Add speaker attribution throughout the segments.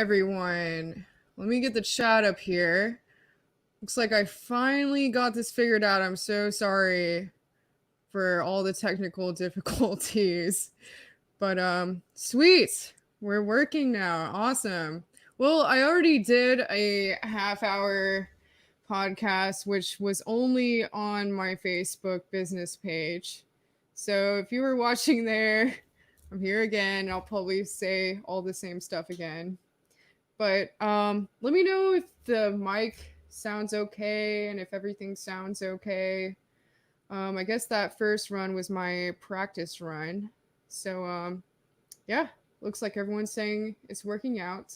Speaker 1: everyone. Let me get the chat up here. Looks like I finally got this figured out. I'm so sorry for all the technical difficulties. But sweet. We're working now. Awesome. Well, I already did a half-hour podcast which was only on my Facebook business page. So if you were watching there, I'm here again. I'll probably say all the same stuff again. But let me know if the mic sounds okay and if everything sounds okay. I guess that first run was my practice run. So yeah, looks like everyone's saying it's working out.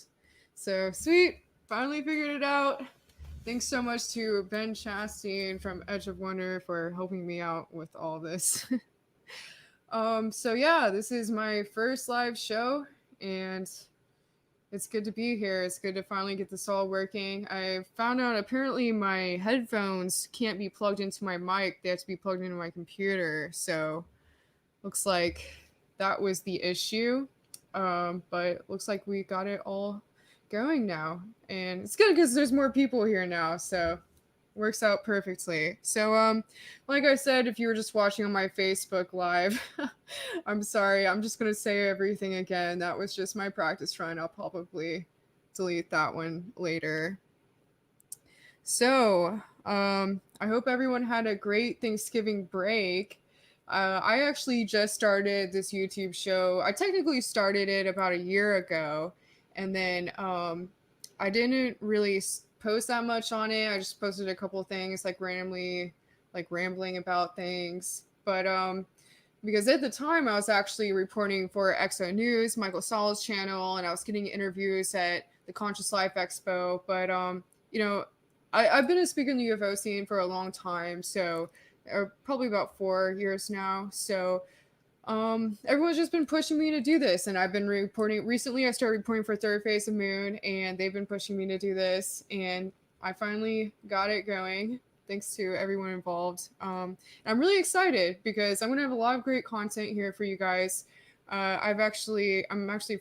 Speaker 1: So sweet, finally figured it out. Thanks so much to Ben Chastain from Edge of Wonder for helping me out with all this. So yeah, this is my first live show, and it's good to be here. It's good to finally get this all working. I found out apparently my headphones can't be plugged into my mic. They have to be plugged into my computer. So looks like that was the issue. But looks like we got it all going now. And it's good because there's more people here now. So works out perfectly. So like I said, if you were just watching on my Facebook live, I'm sorry, I'm just gonna say everything again. That was just my practice run. I'll probably delete that one later. So I hope everyone had a great Thanksgiving break. I actually just started this YouTube show. I technically started it about a year ago, and then I didn't really post that much on it. I just posted a couple things like randomly, like rambling about things. But because at the time I was actually reporting for EXO News, Michael Saul's channel, and I was getting interviews at the Conscious Life Expo. But you know, I've been a speaker in the UFO scene for a long time, so probably about 4 years now. So everyone's just been pushing me to do this, and I've been reporting. Recently I started reporting for Third Phase of Moon, and they've been pushing me to do this, and I finally got it going thanks to everyone involved. I'm really excited because I'm gonna have a lot of great content here for you guys. I'm actually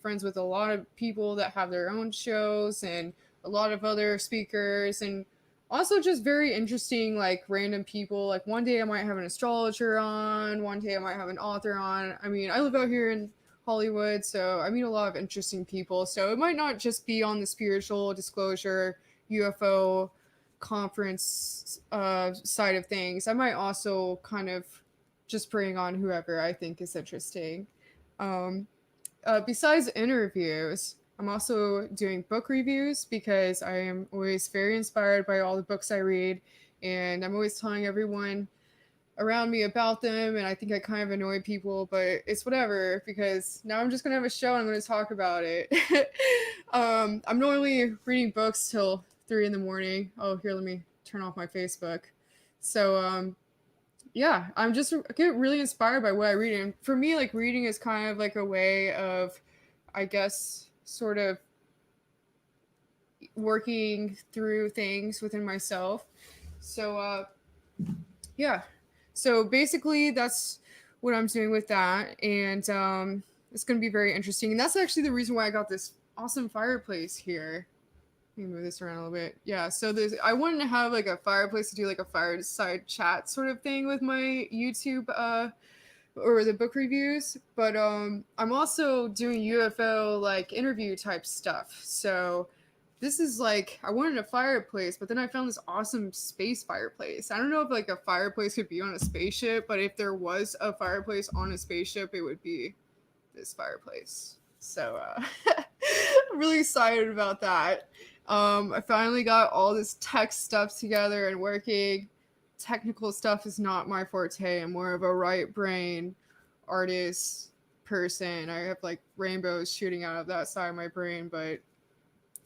Speaker 1: friends with a lot of people that have their own shows, and a lot of other speakers, and also just very interesting, like random people. Like one day I might have an astrologer on, one day I might have an author on. I mean, I live out here in Hollywood, so I meet a lot of interesting people. So it might not just be on the spiritual disclosure UFO conference side of things. I might also kind of just bring on whoever I think is interesting. Besides interviews, I'm also doing book reviews because I am always very inspired by all the books I read, and I'm always telling everyone around me about them, and I think I kind of annoy people, but it's whatever because now I'm just gonna have a show and I'm gonna talk about it. I'm normally reading books till 3 in the morning. Oh, here, let me turn off my Facebook. So yeah, I'm just get really inspired by what I read, and for me, like reading is kind of like a way of, I guess, sort of working through things within myself. So yeah, so basically that's what I'm doing with that, and it's going to be very interesting, and that's actually the reason why I got this awesome fireplace here. Let me move this around a little bit. Yeah, so I wanted to have like a fireplace to do like a fireside chat sort of thing with my YouTube or the book reviews, but I'm also doing UFO like interview type stuff. So this is like, I wanted a fireplace, but then I found this awesome space fireplace. I don't know if like a fireplace could be on a spaceship, but if there was a fireplace on a spaceship, it would be this fireplace. So I'm really excited about that. I finally got all this tech stuff together and working. Technical stuff is not my forte. I'm more of a right brain artist person. I have like rainbows shooting out of that side of my brain, but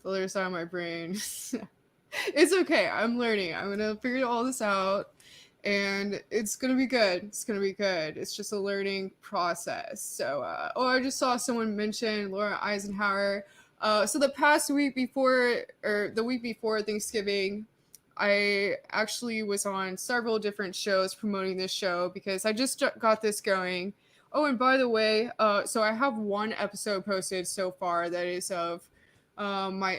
Speaker 1: the other side of my brain, it's okay. I'm learning. I'm gonna figure all this out, and it's gonna be good. It's gonna be good. It's just a learning process. So, I just saw someone mention Laura Eisenhower. So the past week before, or the week before Thanksgiving, I actually was on several different shows promoting this show because I just got this going. Oh, and by the way, so I have one episode posted so far that is of my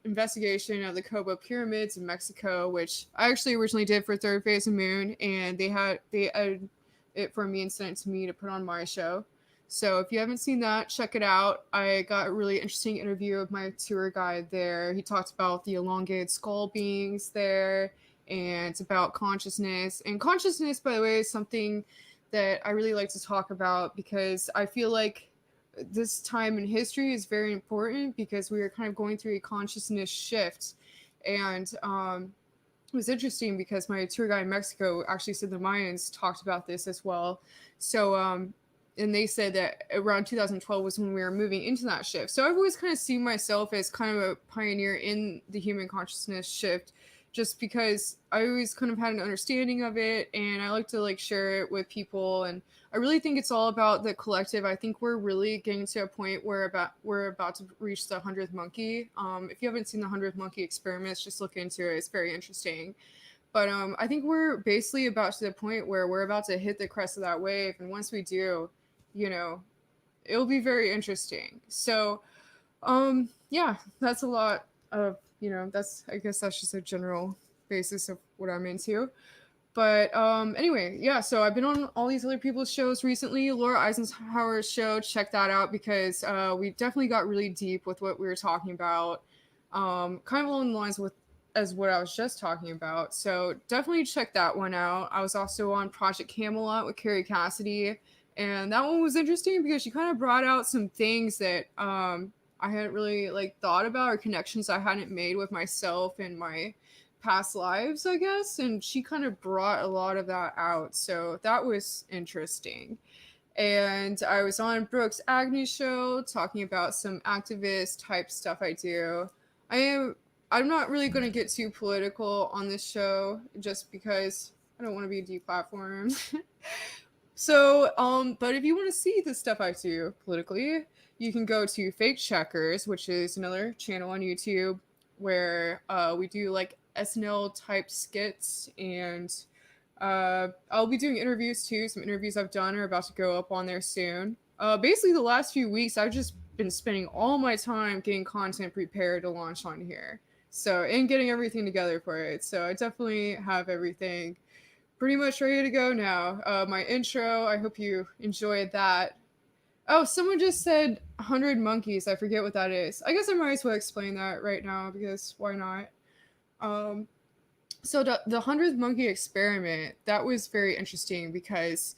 Speaker 1: investigation of the Coba pyramids in Mexico, which I actually originally did for Third Phase of Moon, and they edited it for me and sent it to me to put on my show. So if you haven't seen that, check it out. I got a really interesting interview of my tour guide there. He talked about the elongated skull beings there and about consciousness. And consciousness, by the way, is something that I really like to talk about because I feel like this time in history is very important because we are kind of going through a consciousness shift. And it was interesting because my tour guide in Mexico actually said the Mayans talked about this as well. So, and they said that around 2012 was when we were moving into that shift. So I've always kind of seen myself as kind of a pioneer in the human consciousness shift, just because I always kind of had an understanding of it, and I like to like share it with people. And I really think it's all about the collective. I think we're really getting to a point where we're about to reach the 100th monkey. If you haven't seen the 100th monkey experiments, just look into it. It's very interesting. But I think we're basically about to the point where we're about to hit the crest of that wave, and once we do, you know, it'll be very interesting. So, yeah, that's a lot of, I guess that's just a general basis of what I'm into. But anyway, yeah, so I've been on all these other people's shows recently. Laura Eisenhower's show, check that out because we definitely got really deep with what we were talking about. Kind of along the lines with as what I was just talking about. So definitely check that one out. I was also on Project Camelot with Carrie Cassidy, and that one was interesting because she kind of brought out some things that I hadn't really like thought about, or connections I hadn't made with myself and my past lives, I guess, and she kind of brought a lot of that out. So that was interesting. And I was on Brooks Agnews show talking about some activist type stuff I do. I'm not really going to get too political on this show just because I don't want to be deplatformed. So, but if you want to see the stuff I do politically, you can go to Fake Checkers, which is another channel on YouTube where we do like SNL type skits, and I'll be doing interviews too. Some interviews I've done are about to go up on there soon. Basically, the last few weeks, I've just been spending all my time getting content prepared to launch on here. So, and getting everything together for it. So, I definitely have everything pretty much ready to go now. My intro, I hope you enjoyed that. Oh, someone just said 100 monkeys. I forget what that is. I guess I might as well explain that right now because why not? So the 100th monkey experiment, that was very interesting because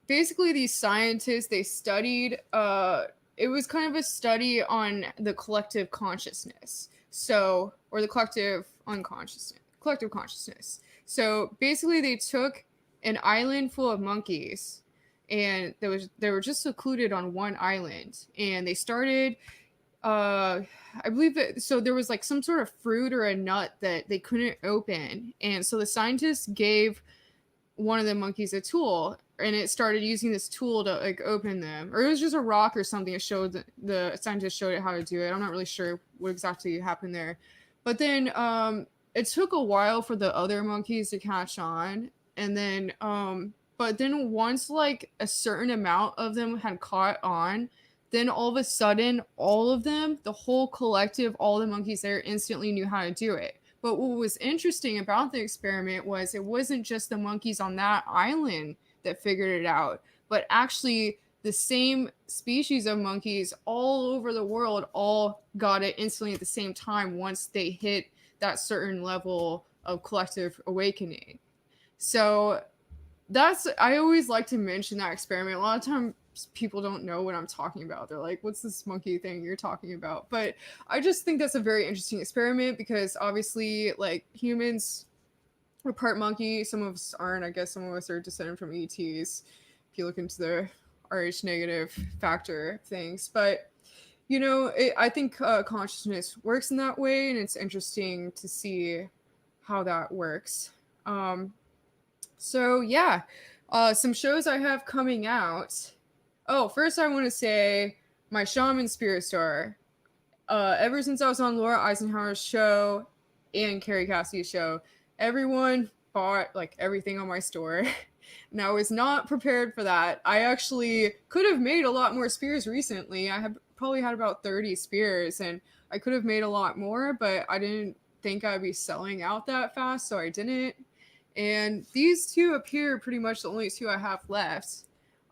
Speaker 1: basically these scientists, they studied, it was kind of a study on the collective consciousness. So, or the collective consciousness. So basically they took an island full of monkeys, and they were just secluded on one island, and they started I believe that, so there was like some sort of fruit or a nut that they couldn't open, and so the scientists gave one of the monkeys a tool, and it started using this tool to like open them, or it was just a rock or something. It showed the scientists showed it how to do it. I'm not really sure what exactly happened there, but then it took a while for the other monkeys to catch on, and then but then once like a certain amount of them had caught on, then all of a sudden, all of them, the whole collective, all the monkeys there instantly knew how to do it. But what was interesting about the experiment was it wasn't just the monkeys on that island that figured it out, but actually the same species of monkeys all over the world all got it instantly at the same time once they hit that certain level of collective awakening. So I always like to mention that experiment. A lot of times people don't know what I'm talking about. They're like, what's this monkey thing you're talking about? But I just think that's a very interesting experiment because obviously, like, humans are part monkey. Some of us aren't. I guess some of us are descended from ETs if you look into the RH negative factor things. But, I think consciousness works in that way, and it's interesting to see how that works. So, yeah, some shows I have coming out. Oh, first I want to say my Shaman Spears store. Ever since I was on Laura Eisenhower's show and Carrie Cassidy's show, everyone bought like everything on my store. And I was not prepared for that. I actually could have made a lot more spears recently. I have probably had about 30 spears, and I could have made a lot more, but I didn't think I'd be selling out that fast, so I didn't. And these two up here are pretty much the only two I have left.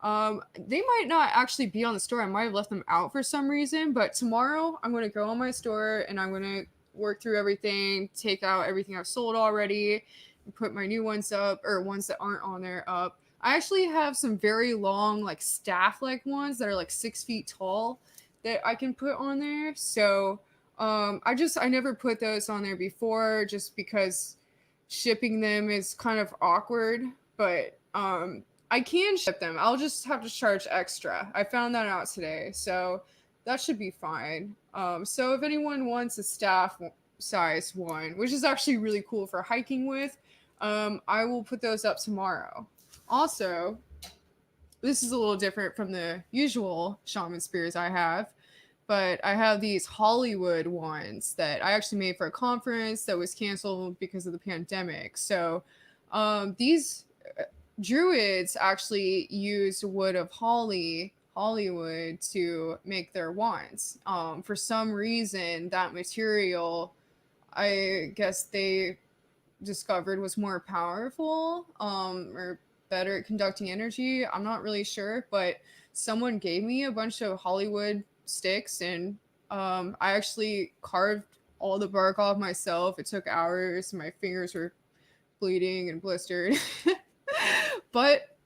Speaker 1: They might not actually be on the store. I might have left them out for some reason, but tomorrow I'm going to go on my store and I'm going to work through everything, take out everything I've sold already, and put my new ones up, or ones that aren't on there up. I actually have some very long, like staff-like ones that are like 6 feet tall that I can put on there. So I never put those on there before just because shipping them is kind of awkward, but I can ship them. I'll just have to charge extra. I found that out today, so that should be fine. So if anyone wants a staff size one, which is actually really cool for hiking with, I will put those up tomorrow. Also, this is a little different from the usual Shaman Spears I have, but I have these Hollywood ones that I actually made for a conference that was canceled because of the pandemic. So these druids actually used wood of Hollywood to make their wands. For some reason, that material, I guess they discovered, was more powerful, or better at conducting energy. I'm not really sure, but someone gave me a bunch of Hollywood sticks, and I actually carved all the bark off myself. It took hours. My fingers were bleeding and blistered. But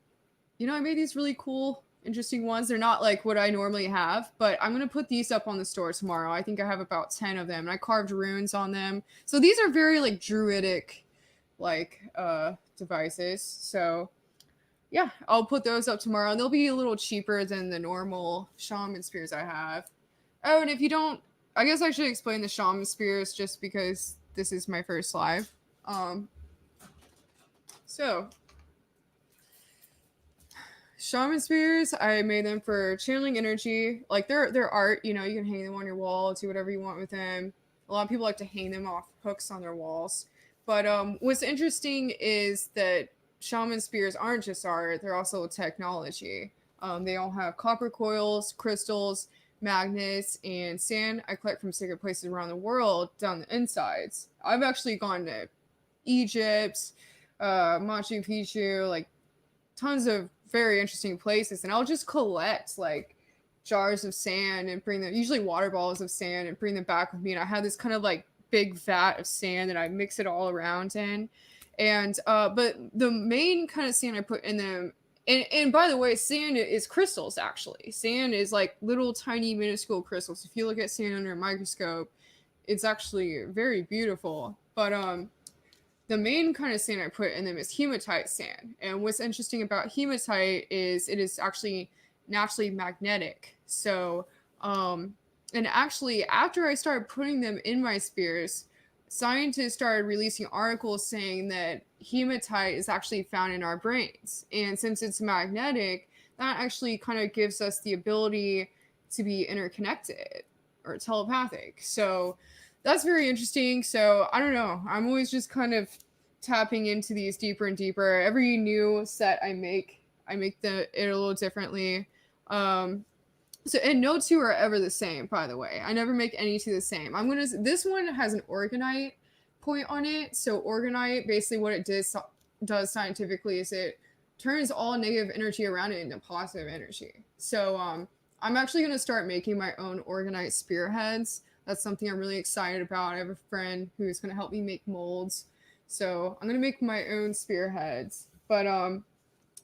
Speaker 1: I made these really cool, interesting ones. They're not like what I normally have, but I'm gonna put these up on the store tomorrow. I think I have about 10 of them, and I carved runes on them. So these are very like druidic like devices. So yeah, I'll put those up tomorrow, and they'll be a little cheaper than the normal Shaman Spears I have. Oh, and if you don't, I guess I should explain the Shaman Spears just because this is my first live. So Shaman Spears, I made them for channeling energy. Like they're art, you can hang them on your wall, do whatever you want with them. A lot of people like to hang them off hooks on their walls. But what's interesting is that Shaman Spears aren't just art, they're also technology. They all have copper coils, crystals, magnets, and sand I collect from sacred places around the world down the insides. I've actually gone to Egypt, Machu Picchu, like tons of very interesting places, and I'll just collect like jars of sand and bring them, usually water balls of sand, and bring them back with me. And I have this kind of like big vat of sand that I mix it all around in. And but the main kind of sand I put in them, and by the way, sand is crystals. Actually, sand is like little tiny minuscule crystals. If you look at sand under a microscope, it's actually very beautiful. But the main kind of sand I put in them is hematite sand. And what's interesting about hematite is it is actually naturally magnetic. So, and actually, after I started putting them in my spears, scientists started releasing articles saying that hematite is actually found in our brains. And since it's magnetic, that actually kind of gives us the ability to be interconnected or telepathic. So that's very interesting. So I don't know. I'm always just kind of tapping into these deeper and deeper. Every new set I make it a little differently. So, and no two are ever the same, by the way. I never make any two the same. This one has an organite point on it. So organite, basically what it does scientifically is it turns all negative energy around it into positive energy. So I'm actually going to start making my own organite spearheads. That's something I'm really excited about. I have a friend who's going to help me make molds. So I'm going to make my own spearheads. But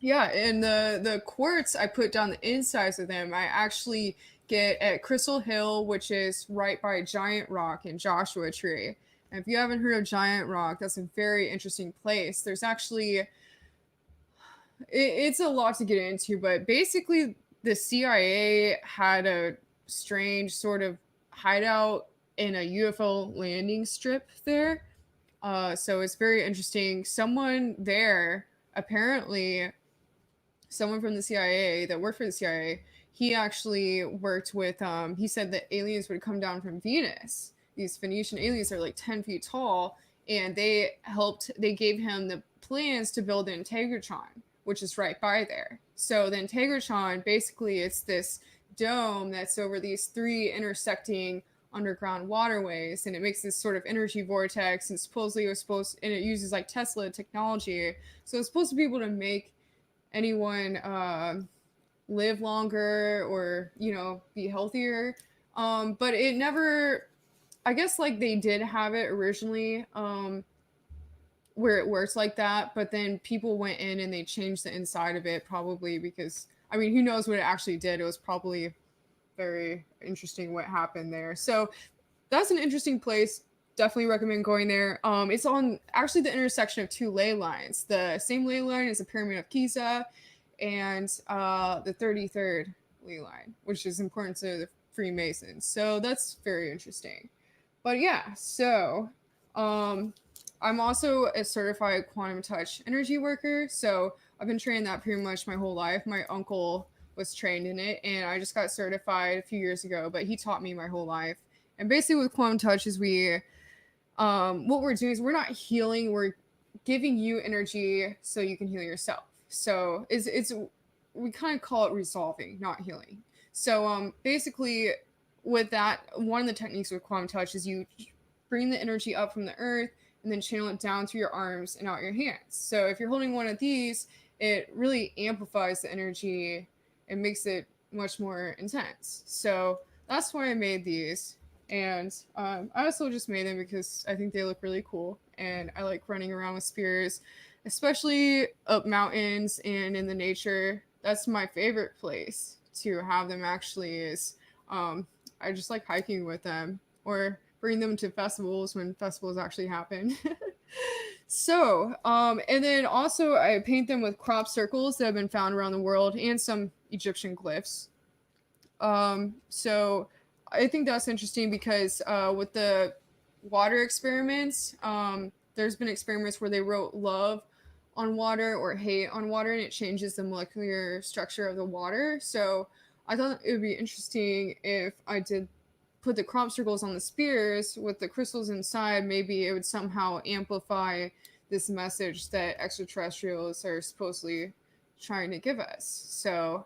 Speaker 1: yeah, and the quartz I put down the insides of them, I actually get at Crystal Hill, which is right by Giant Rock in Joshua Tree. And if you haven't heard of Giant Rock, that's a very interesting place. There's actually, it's a lot to get into, but basically the CIA had a strange sort of hideout in a UFO landing strip there. So it's very interesting. Someone there, apparently, someone from the CIA that worked for the CIA, he actually worked with, he said that aliens would come down from Venus. These Phoenician aliens are like 10 feet tall, and they gave him the plans to build the Entanglement, which is right by there. So the Entanglement, basically, it's this dome that's over these 3 intersecting underground waterways, and it makes this sort of energy vortex, and supposedly and it uses like Tesla technology, so it's supposed to be able to make anyone live longer or, you know, be healthier. But it never, I guess like they did have it originally, where it works like that, but then people went in and they changed the inside of it, probably because, I mean, who knows what it actually did. It was probably very interesting what happened there. So that's an interesting place. Definitely recommend going there. It's on actually the intersection of 2 ley lines. The same ley line as the Pyramid of Giza and the 33rd ley line, which is important to the Freemasons. So that's very interesting. But yeah, so I'm also a certified quantum touch energy worker. So I've been training that pretty much my whole life. My uncle was trained in it, and I just got certified a few years ago, but he taught me my whole life. And basically with quantum touch is what we're doing is we're not healing, we're giving you energy so you can heal yourself. So it's we kind of call it resolving, not healing. So basically with that, one of the techniques with quantum touch is you bring the energy up from the earth and then channel it down through your arms and out your hands. So if you're holding one of these, it really amplifies the energy and makes it much more intense. So that's why I made these. And I also just made them because I think they look really cool. And I like running around with spears, especially up mountains and in the nature. That's my favorite place to have them actually is I just like hiking with them or bring them to festivals when festivals actually happen. So, and then also I paint them with crop circles that have been found around the world and some Egyptian glyphs. So I think that's interesting because with the water experiments, there's been experiments where they wrote love on water or hate on water, and it changes the molecular structure of the water. So I thought it would be interesting if I did put the crop circles on the spears with the crystals inside. Maybe it would somehow amplify this message that extraterrestrials are supposedly trying to give us. So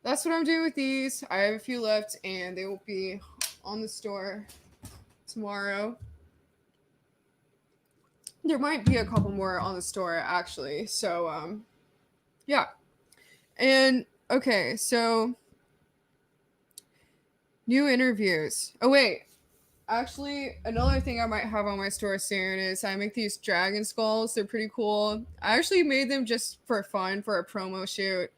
Speaker 1: that's what I'm doing with these. I have a few left and they will be on the store tomorrow. There might be a couple more on the store actually. So yeah. And okay, so new interviews. Oh wait, actually another thing I might have on my store soon is I make these dragon skulls. They're pretty cool. I actually made them just for fun for a promo shoot.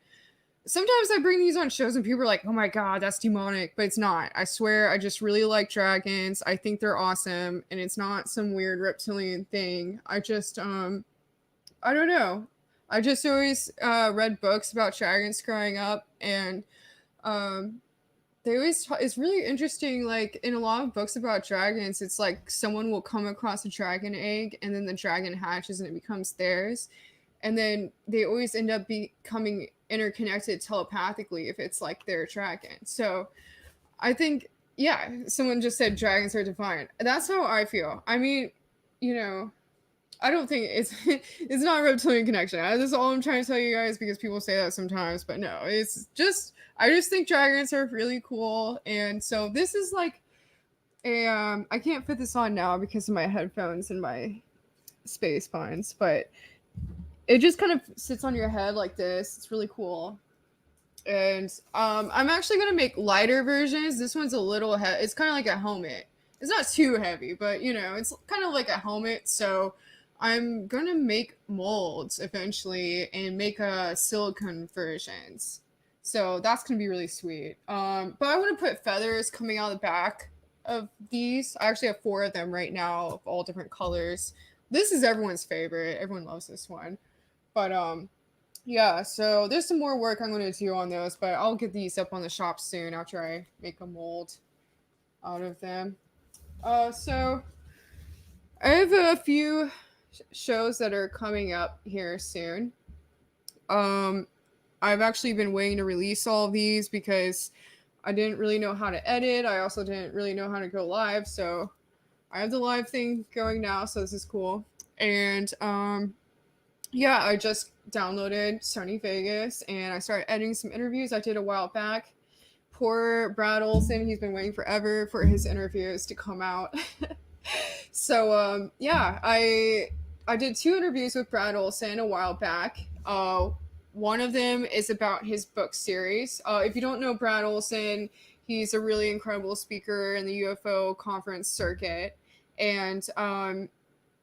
Speaker 1: Sometimes I bring these on shows and people are like, oh my god, that's demonic, but it's not. I swear, I just really like dragons. I think they're awesome, and it's not some weird reptilian thing. I just I don't know. I just always read books about dragons growing up, and they always it's really interesting. Like in a lot of books about dragons, it's like someone will come across a dragon egg, and then the dragon hatches and it becomes theirs, and then they always end up becoming interconnected telepathically if it's like their dragon. So I think, yeah, someone just said dragons are divine. That's how I feel. I mean, you know, I don't think it's not a reptilian connection. That's all I'm trying to tell you guys because people say that sometimes, but no, it's just I just think dragons are really cool. And so this is like a I can't fit this on now because of my headphones and my space pines, but it just kind of sits on your head like this. It's really cool. And I'm actually gonna make lighter versions. This one's a little heavy. It's kind of like a helmet. It's not too heavy, but you know, it's kind of like a helmet. So I'm gonna make molds eventually and make silicone versions. So that's gonna be really sweet. But I want to put feathers coming out the back of these. I actually have 4 of them right now of all different colors. This is everyone's favorite. Everyone loves this one. But yeah, so there's some more work I'm going to do on those, but I'll get these up on the shop soon after I make a mold out of them. So I have a few shows that are coming up here soon. I've actually been waiting to release all of these because I didn't really know how to edit. I also didn't really know how to go live, so I have the live thing going now, so this is cool. And yeah, I just downloaded Sony Vegas and I started editing some interviews I did a while back, Poor Brad Olson, he's been waiting forever for his interviews to come out. So yeah, I did 2 interviews with Brad Olson a while back. One of them is about his book series. If you don't know Brad Olson, he's a really incredible speaker in the UFO conference circuit, and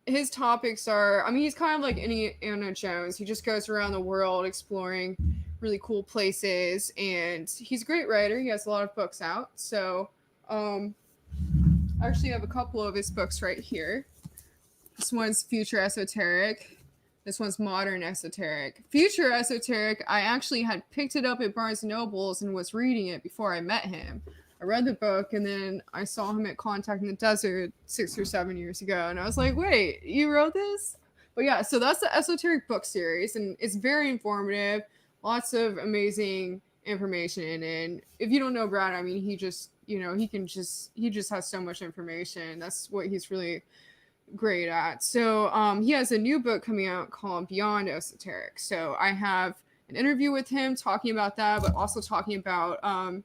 Speaker 1: his topics are, I mean, he's kind of like Indiana Jones. He just goes around the world exploring really cool places, and he's a great writer. He has a lot of books out. So I actually have a couple of his books right here. This one's Future Esoteric. This one's Modern Esoteric. Future Esoteric, I actually had picked it up at Barnes & Noble's and was reading it before I met him. I read the book, and then I saw him at Contact in the Desert 6 or 7 years ago, and I was like, wait, you wrote this? But yeah, so that's the Esoteric book series, and it's very informative. Lots of amazing information, and if you don't know Brad, I mean, he just, you know, he just has so much information. That's what he's really great at. So he has a new book coming out called Beyond Esoteric. So I have an interview with him talking about that, but also talking about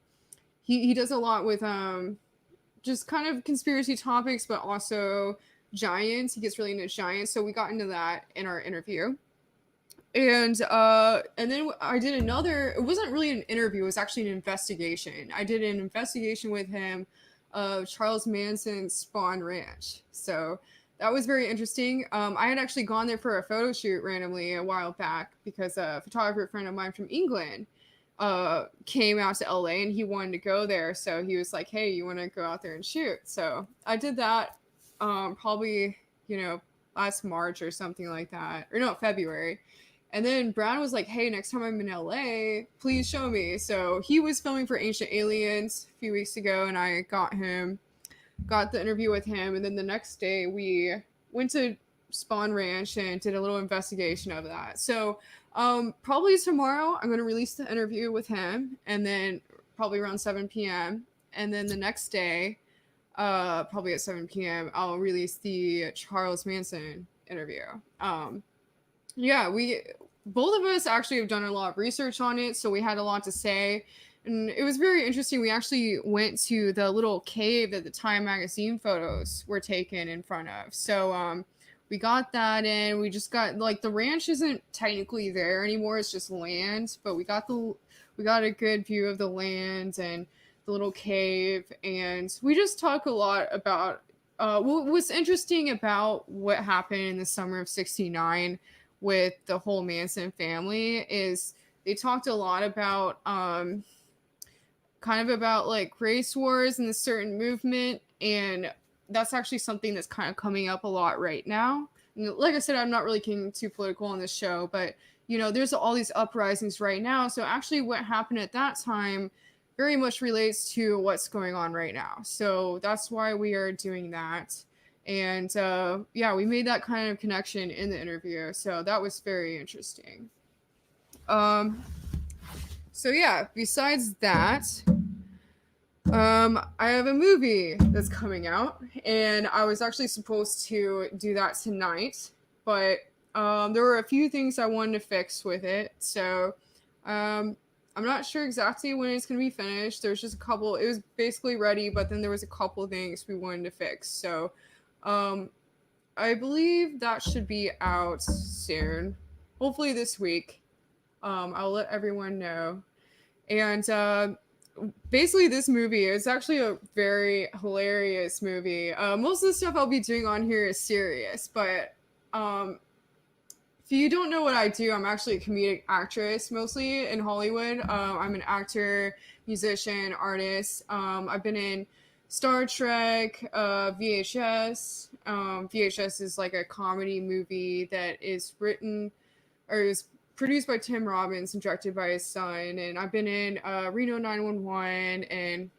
Speaker 1: he does a lot with just kind of conspiracy topics, but also giants. He gets really into giants. So we got into that in our interview. And then I did another, it wasn't really an interview, it was actually an investigation. I did an investigation with him of Charles Manson's Spawn Ranch. So that was very interesting. I had actually gone there for a photo shoot randomly a while back because a photographer friend of mine from England came out to LA and he wanted to go there. So he was like, hey, you want to go out there and shoot? So I did that probably, you know, last March or something like that. Or no, February. And then Brown was like, hey, next time I'm in LA, please show me. So he was filming for Ancient Aliens a few weeks ago, and I got the interview with him. And then the next day we went to Spawn Ranch and did a little investigation of that. So probably tomorrow I'm going to release the interview with him, and then probably around 7 p.m. And then the next day, probably at 7 p.m., I'll release the Charles Manson interview. Yeah, both of us actually have done a lot of research on it, so we had a lot to say, and it was very interesting. We actually went to the little cave that the Time magazine photos were taken in front of. So we got that in. We just got, like, the ranch isn't technically there anymore, it's just land, but we got a good view of the land and the little cave, and we just talk a lot about what's interesting about what happened in the summer of '69 with the whole Manson family is they talked a lot about kind of about like race wars and a certain movement, and that's actually something that's kind of coming up a lot right now. And like I said, I'm not really getting too political on this show, but you know, there's all these uprisings right now. So actually what happened at that time very much relates to what's going on right now. So that's why we are doing that. And yeah, we made that kind of connection in the interview. So that was very interesting. So yeah, besides that, I have a movie that's coming out, and I was actually supposed to do that tonight, but there were a few things I wanted to fix with it. So I'm not sure exactly when it's going to be finished. There's just a couple, it was basically ready, but then there was a couple things we wanted to fix. So I believe that should be out soon, hopefully this week. I'll let everyone know. And basically this movie is actually a very hilarious movie. Most of the stuff I'll be doing on here is serious, but if you don't know what I do, I'm actually a comedic actress mostly in Hollywood. I'm an actor, musician, artist. I've been in Star Trek, VHS. VHS is like a comedy movie that is written or is produced by Tim Robbins and directed by his son. And I've been in Reno 911, and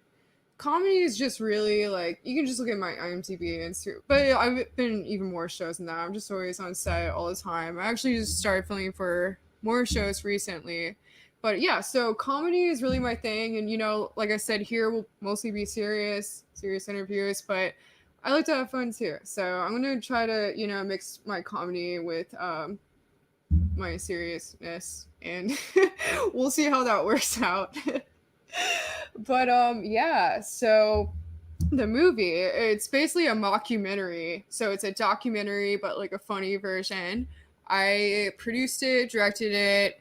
Speaker 1: comedy is just really like, you can just look at my IMDb and see, but I've been in even more shows than that. I'm just always on set all the time. I actually just started filming for more shows recently. But yeah, so comedy is really my thing. And, you know, like I said, here will mostly be serious interviews, but I like to have fun too. So I'm going to try to, you know, mix my comedy with my seriousness, and we'll see how that works out. But yeah, so the movie, it's basically a mockumentary. So it's a documentary but like a funny version. I produced it, directed it,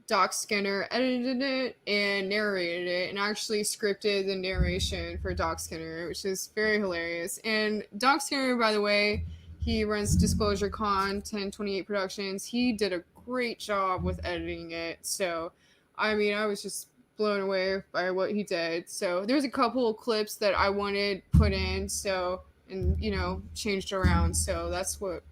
Speaker 1: Doc Skinner edited it and narrated it, and actually scripted the narration for Doc Skinner, which is very hilarious. And Doc Skinner, by the way, he runs Disclosure Con 1028 Productions. He did a great job with editing it. So, I mean, I was just blown away by what he did. So, there's a couple of clips that I wanted put in, so, and, changed around. So, that's what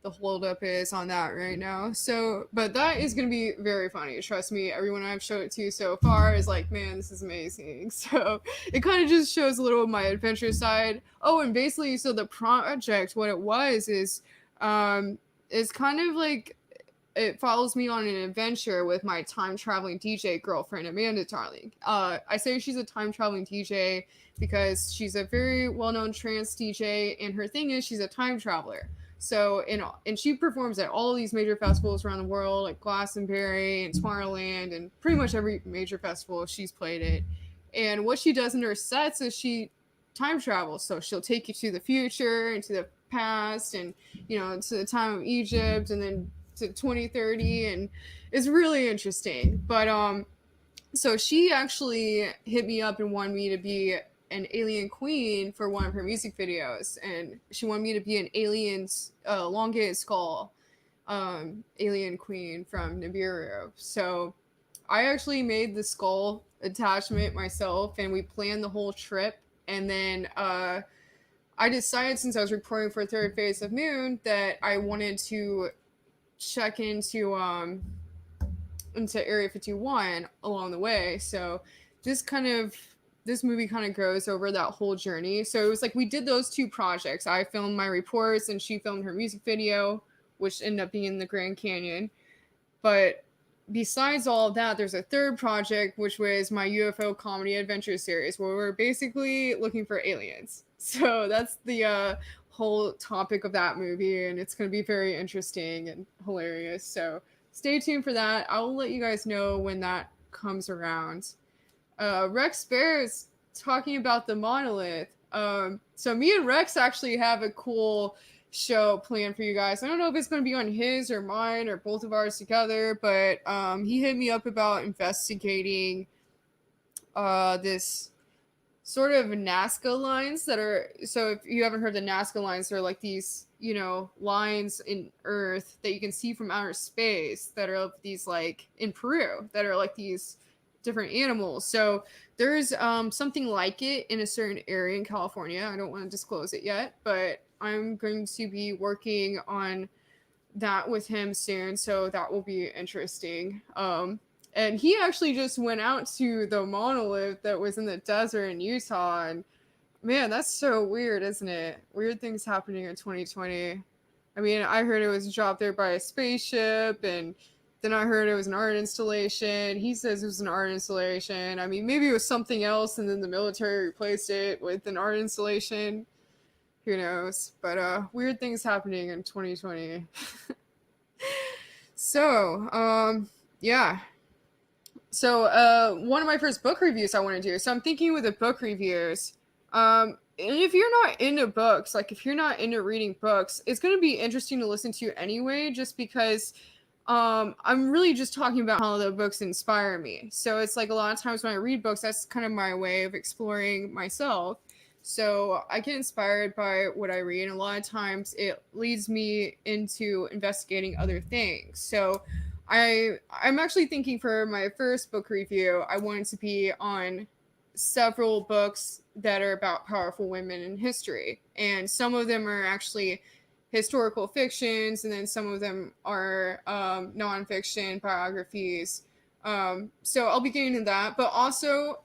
Speaker 1: the holdup is on that right now. So, but that is going to be very funny. Trust me, everyone I've showed it to so far is like, man, this is amazing. So, it kind of just shows a little of my adventure side. Oh, and basically, so the project, what it was is kind of like it follows me on an adventure with my time traveling DJ girlfriend, Amanda Darling. I say she's a time traveling DJ because she's a very well known trance DJ, and her thing is she's a time traveler. So, and she performs at all these major festivals around the world, like Glastonbury and Tomorrowland, and pretty much every major festival she's played it. And what she does in her sets is she time travels. So she'll take you to the future and to the past, and to the time of Egypt, and then to 2030, and it's really interesting. But so she actually hit me up and wanted me to be an alien queen for one of her music videos, and she wanted me to be an alien's elongated skull alien queen from Nibiru. So I actually made the skull attachment myself, and we planned the whole trip. And then I decided, since I was reporting for third phase of Moon, that I wanted to check into Area 51 along the way. So this movie kind of goes over that whole journey. So it was like we did those two projects. I filmed my reports and she filmed her music video, which ended up being in the Grand Canyon. But besides all of that, there's a third project, which was my UFO comedy adventure series, where we're basically looking for aliens. So that's the whole topic of that movie, and it's going to be very interesting and hilarious. So stay tuned for that. I'll let you guys know when that comes around. Rex Spears talking about the monolith. So me and Rex actually have a cool show planned for you guys. I don't know if it's going to be on his or mine or both of ours together, but he hit me up about investigating this sort of Nazca lines that are, so if you haven't heard the Nazca lines, they're like these, lines in Earth that you can see from outer space that are of these, like, in Peru, that are like these different animals. So there's something like it in a certain area in California. I don't want to disclose it yet, but I'm going to be working on that with him soon, so that will be interesting. And he actually just went out to the monolith that was in the desert in Utah, and man, that's so weird, isn't it? Weird things happening in 2020. I mean, I heard it was dropped there by a spaceship, and then I heard it was an art installation. He says it was an art installation. I mean, maybe it was something else, and then the military replaced it with an art installation. Who knows? But weird things happening in 2020. So, yeah. So, one of my first book reviews I want to do. So I'm thinking with the book reviews, and if you're not into books, like if you're not into reading books, it's going to be interesting to listen to anyway, just because I'm really just talking about how the books inspire me. So it's like a lot of times when I read books, that's kind of my way of exploring myself. So I get inspired by what I read, and a lot of times it leads me into investigating other things. So I'm actually thinking for my first book review, I want it to be on several books that are about powerful women in history. And some of them are actually historical fictions, and then some of them are nonfiction biographies. So I'll be getting into that. But also,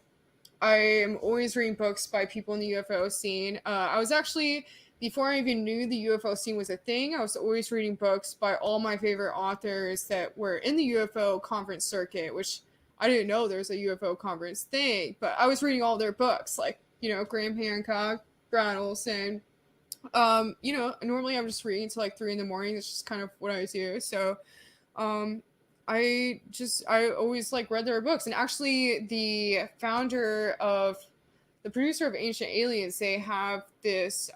Speaker 1: I am always reading books by people in the UFO scene. I was actually, before I even knew the UFO scene was a thing, I was always reading books by all my favorite authors that were in the UFO conference circuit, which I didn't know there was a UFO conference thing, but I was reading all their books, like, Graham Hancock, Brad Olson. Normally I'm just reading till like 3 a.m. It's just kind of what I do. So, I always like read their books. And actually the founder of the producer of Ancient Aliens, they have this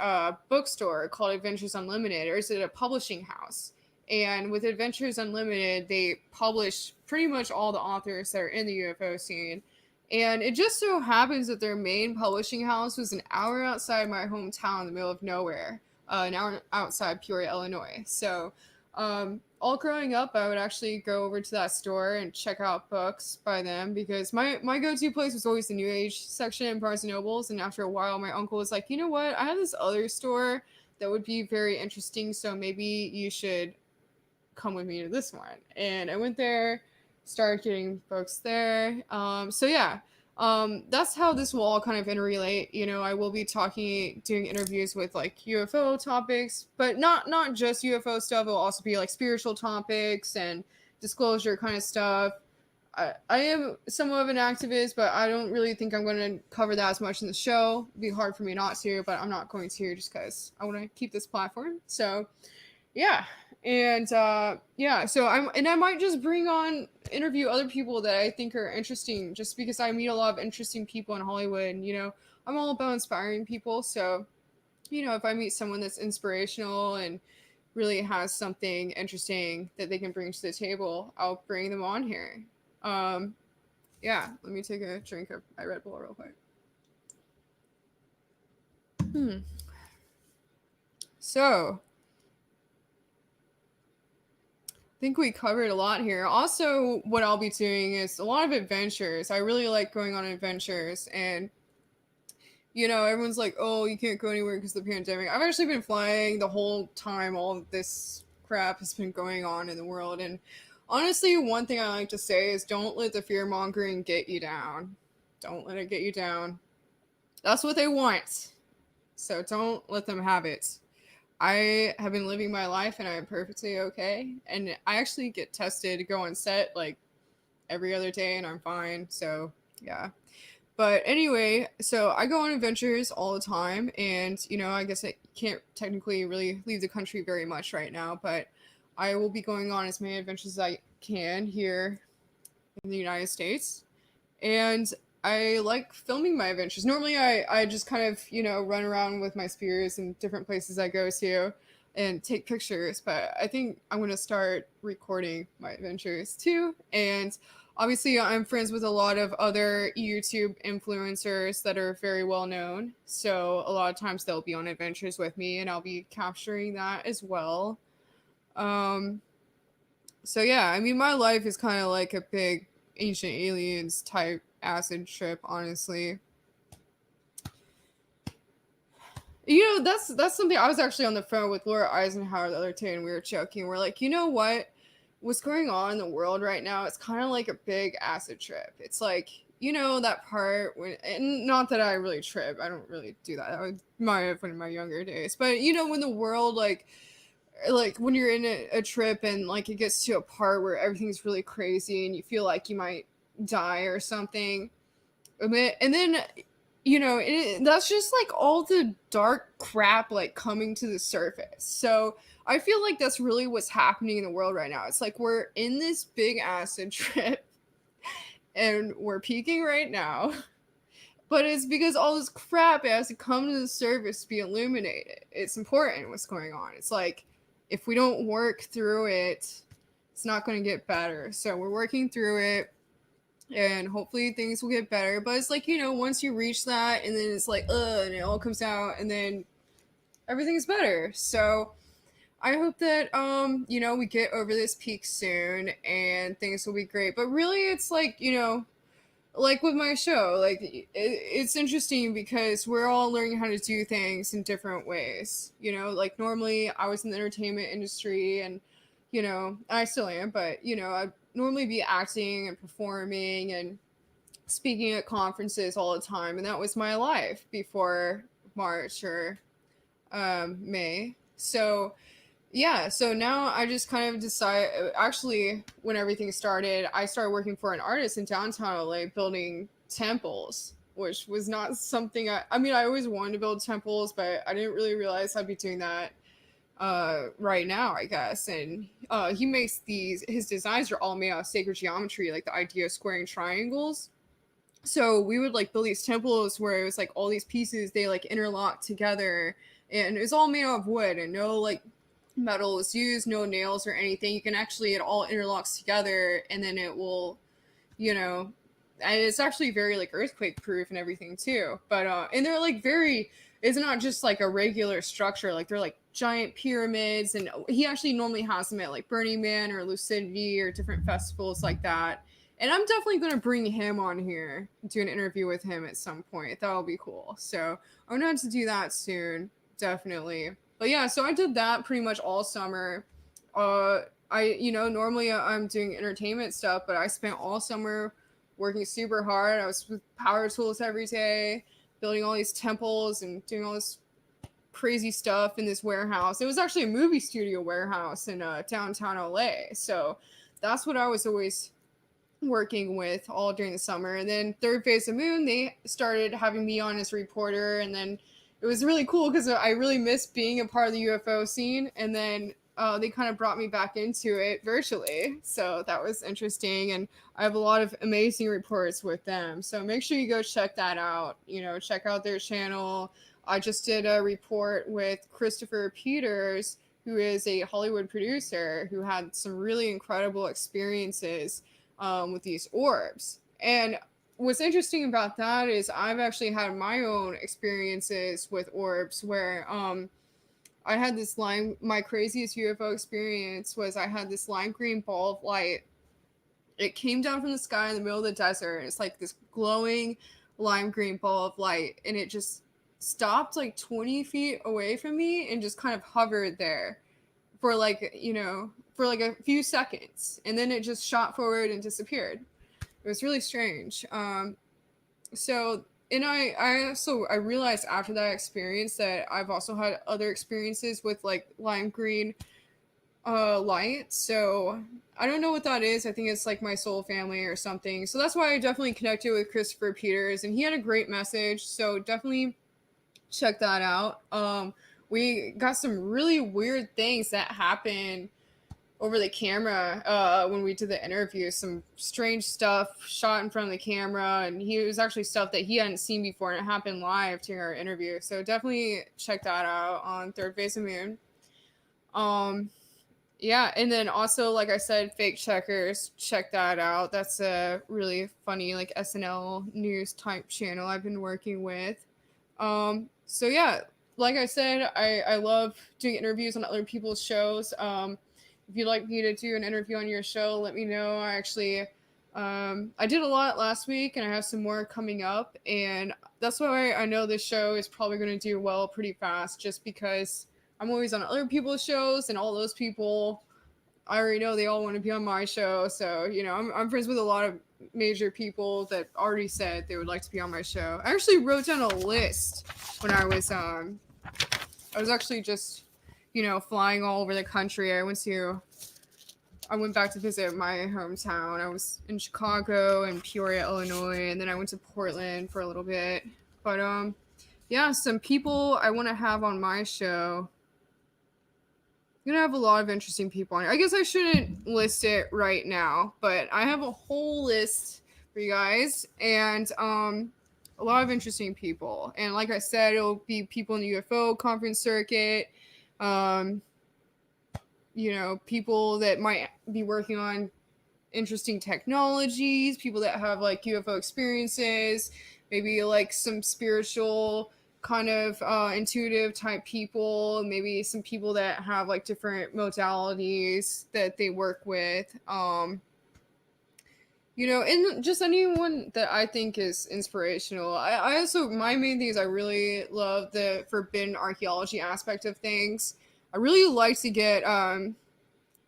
Speaker 1: bookstore called Adventures Unlimited, or is it a publishing house? And with Adventures Unlimited, they publish pretty much all the authors that are in the UFO scene. And it just so happens that their main publishing house was an hour outside my hometown in the middle of nowhere, an hour outside Peoria, Illinois. So all growing up, I would actually go over to that store and check out books by them, because my go-to place was always the New Age section in Barnes & Nobles. And after a while, my uncle was like, you know what? I have this other store that would be very interesting, so maybe you should come with me to this one. And I went there, started getting books there. So yeah, that's how this will all kind of interrelate. You know, I will be doing interviews with like UFO topics, but not just UFO stuff. It will also be like spiritual topics and disclosure kind of stuff. I am somewhat of an activist, but I don't really think I'm going to cover that as much in the show. It'd be hard for me not to, but I'm not going to, just because I want to keep this platform. So yeah. And yeah, so I might just interview other people that I think are interesting, just because I meet a lot of interesting people in Hollywood. And, you know, I'm all about inspiring people. So, you know, if I meet someone that's inspirational and really has something interesting that they can bring to the table, I'll bring them on here. Yeah, let me take a drink of my Red Bull real quick. So, I think we covered a lot here. Also, what I'll be doing is a lot of adventures. I really like going on adventures, and you know, everyone's like, "Oh, you can't go anywhere because of the pandemic." I've actually been flying the whole time all of this crap has been going on in the world, and honestly, one thing I like to say is don't let the fear mongering get you down. Don't let it get you down. That's what they want. So don't let them have it. I have been living my life and I'm perfectly okay. And I actually get tested to go on set like every other day and I'm fine. So, yeah. But anyway, so I go on adventures all the time. And, you know, I guess I can't technically really leave the country very much right now. But I will be going on as many adventures as I can here in the United States. And I like filming my adventures. Normally, I just kind of, you know, run around with my spears in different places I go to and take pictures. But I think I'm going to start recording my adventures too. And obviously, I'm friends with a lot of other YouTube influencers that are very well known. So a lot of times they'll be on adventures with me and I'll be capturing that as well. So yeah, I mean, my life is kind of like a big Ancient Aliens type acid trip, honestly. You know, that's something. I was actually on the phone with Laura Eisenhower the other day and we were joking. We're like, you know what's going on in the world right now? It's kind of like a big acid trip. It's like, you know, that part when, and not that I really trip, I don't really do that. I might have in my younger days, but you know, when the world like when you're in a trip and like it gets to a part where everything's really crazy and you feel like you might die or something, and then you know, that's just like all the dark crap like coming to the surface. So I feel like that's really what's happening in the world right now. It's like we're in this big acid trip and we're peaking right now, but it's because all this crap has to come to the surface to be illuminated. It's important what's going on. It's like if we don't work through it, it's not going to get better. So we're working through it and hopefully things will get better. But it's like, you know, once you reach that and then it's like, and it all comes out and then everything's better. So I hope that, you know, we get over this peak soon and things will be great. But really, it's like, you know, like with my show, like it's interesting because we're all learning how to do things in different ways. You know, like normally I was in the entertainment industry and, you know, I still am, but, you know, I'd normally be acting and performing and speaking at conferences all the time. And that was my life before March or May. So, yeah, so now I just kind of decide. Actually, when everything started, I started working for an artist in downtown LA building temples, which was not something I mean, I always wanted to build temples, but I didn't really realize I'd be doing that right now, I guess. And he makes his designs are all made out of sacred geometry, like the idea of squaring triangles. So we would like build these temples where it was like all these pieces, they like interlock together, and it was all made out of wood, and no like metal was used, no nails or anything. You can actually, it all interlocks together, and then it will, you know, and it's actually very like earthquake proof and everything too. But and they're like very, it's not just like a regular structure, like they're like giant pyramids. And he actually normally has them at like Burning Man or Lucidity or different festivals like that. And I'm definitely going to bring him on here, do an interview with him at some point. That'll be cool. So I'm going to have to do that soon, definitely. But yeah, so I did that pretty much all summer. Normally I'm doing entertainment stuff, but I spent all summer working super hard. I was with power tools every day, building all these temples and doing all this crazy stuff in this warehouse. It was actually a movie studio warehouse in downtown LA. So that's what I was always working with all during the summer. And then Third Phase of Moon, they started having me on as a reporter, and then it was really cool because I really missed being a part of the UFO scene. And then they kind of brought me back into it virtually, so that was interesting. And I have a lot of amazing reports with them, so make sure you go check that out. Check out their channel. I just did a report with Christopher Peters, who is a Hollywood producer who had some really incredible experiences with these orbs. And what's interesting about that is I've actually had my own experiences with orbs where I had my craziest UFO experience was I had this lime green ball of light. It came down from the sky in the middle of the desert. It's like this glowing lime green ball of light, and it just stopped like 20 feet away from me and just kind of hovered there for like a few seconds, and then it just shot forward and disappeared. It was really strange. So and I realized after that experience that I've also had other experiences with like lime green light. So I don't know what that is. I think it's like my soul family or something. So that's why I definitely connected with Christopher Peters, and he had a great message. So definitely check that out. We got some really weird things that happened over the camera when we did the interview. Some strange stuff shot in front of the camera, and it was actually stuff that he hadn't seen before, and it happened live during our interview. So definitely check that out on Third Phase of Moon. Yeah, and then also, like I said, Fake Checkers, check that out. That's a really funny like SNL news type channel I've been working with. So yeah, like I said, I love doing interviews on other people's shows. If you'd like me to do an interview on your show, let me know. I actually, I did a lot last week, and I have some more coming up, and that's why I know this show is probably going to do well pretty fast, just because I'm always on other people's shows, and all those people, I already know they all want to be on my show. So, I'm friends with a lot of major people that already said they would like to be on my show. I actually wrote down a list when I was actually just flying all over the country. I went back to visit my hometown. I was in Chicago and Peoria, Illinois, and then I went to Portland for a little bit. But yeah, some people I want to have on my show. I'm gonna have a lot of interesting people on it. I guess I shouldn't list it right now, but I have a whole list for you guys, and a lot of interesting people. And like I said, it'll be people in the UFO conference circuit. People that might be working on interesting technologies, people that have like UFO experiences, maybe like some spiritual kind of intuitive type people, maybe some people that have like different modalities that they work with. And just anyone that I think is inspirational. I also, my main thing is I really love the forbidden archaeology aspect of things. I really like to get,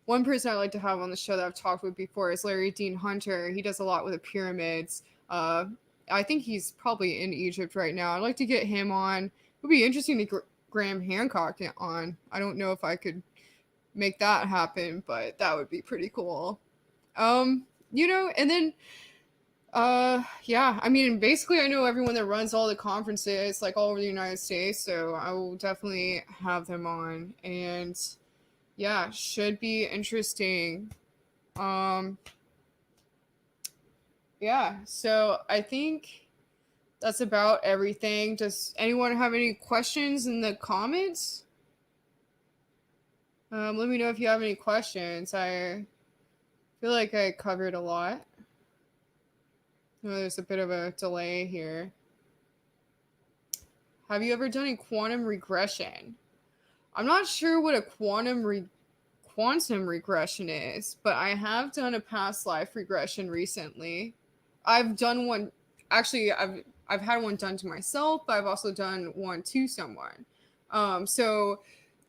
Speaker 1: one person I like to have on the show that I've talked with before is Larry Dean Hunter. He does a lot with the pyramids. I think he's probably in Egypt right now. I'd like to get him on. It would be interesting to Graham Hancock on. I don't know if I could make that happen, but that would be pretty cool. And then Yeah, I mean, basically, I know everyone that runs all the conferences, like all over the United States, so I will definitely have them on. And yeah, should be interesting. Um, yeah, so I think that's about everything. Does anyone have any questions in the comments? Let me know if you have any questions. I feel like I covered a lot. There's a bit of a delay here. Have you ever done a quantum regression? I'm not sure what a quantum regression is, but I have done a past life regression recently. I've done one actually I've had one done to myself, but I've also done one to someone. So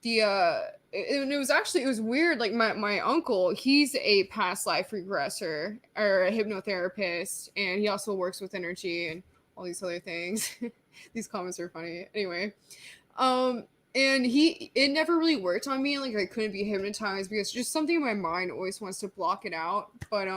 Speaker 1: the it was actually it was weird. Like my uncle, he's a past life regressor or a hypnotherapist, and he also works with energy and all these other things. These comments are funny. Anyway, um, and it never really worked on me. Like I couldn't be hypnotized because just something in my mind always wants to block it out. But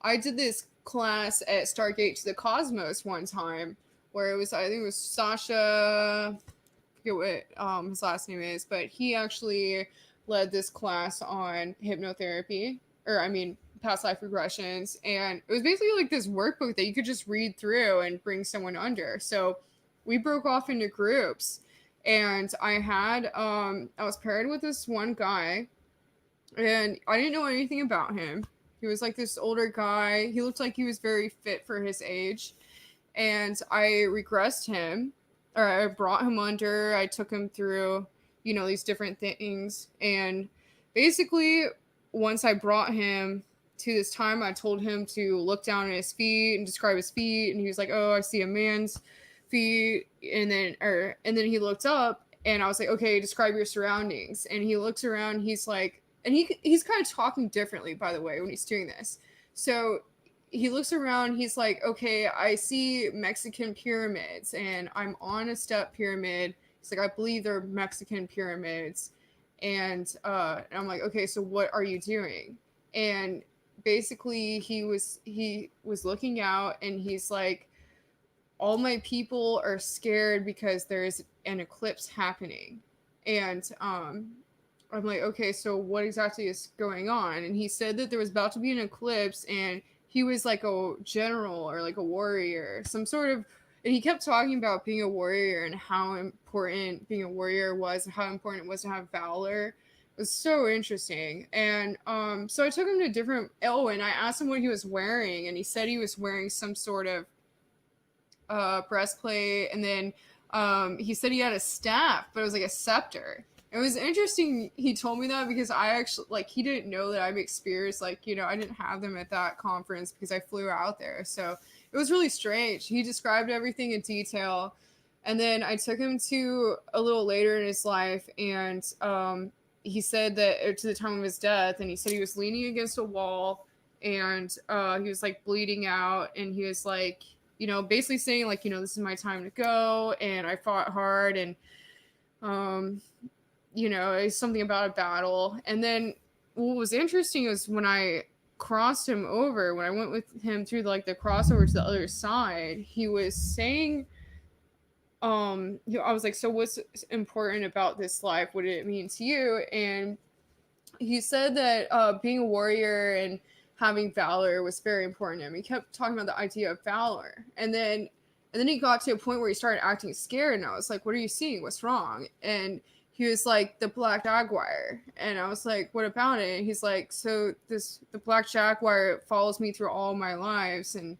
Speaker 1: I did this class at Stargate to the Cosmos one time where it was I think it was Sasha, I forget what his last name is, but he actually led this class on hypnotherapy, or I mean past life regressions, and it was basically like this workbook that you could just read through and bring someone under. So we broke off into groups, and I was paired with this one guy, and I didn't know anything about him. He was like this older guy. He looked like he was very fit for his age, and I regressed him, or I brought him under. I took him through, these different things, and basically, once I brought him to this time, I told him to look down at his feet and describe his feet, and he was like, "Oh, I see a man's feet," and then he looked up, and I was like, "Okay, describe your surroundings," and he looks around. He's like, and he's kind of talking differently, by the way, when he's doing this. So he looks around, he's like, okay, I see Mexican pyramids and I'm on a step pyramid. He's like, I believe they're Mexican pyramids. And I'm like, okay, so what are you doing? And basically he was looking out, and he's like, all my people are scared because there's an eclipse happening. And I'm like, okay, so what exactly is going on? And he said that there was about to be an eclipse, and he was like a general or like a warrior, some sort of. And he kept talking about being a warrior and how important being a warrior was, and how important it was to have valor. It was so interesting. And so I took him to different. Oh, and I asked him what he was wearing, and he said he was wearing some sort of breastplate, and then he said he had a staff, but it was like a scepter. It was interesting he told me that, because I actually, like, he didn't know that I make spears. Like, I didn't have them at that conference because I flew out there. So it was really strange. He described everything in detail. And then I took him to a little later in his life, and he said that to the time of his death, and he said he was leaning against a wall, and he was like bleeding out, and he was like, basically saying like, this is my time to go, and I fought hard, and it's something about a battle. And then what was interesting was when I crossed him over, when I went with him through like the crossover to the other side, he was saying, I was like, so what's important about this life? What did it mean to you? And he said that being a warrior and having valor was very important to him. He kept talking about the idea of valor. And then he got to a point where he started acting scared, and I was like, what are you seeing? What's wrong? And he was like, the black jaguar. And I was like, what about it? And he's like, so the black jaguar follows me through all my lives, and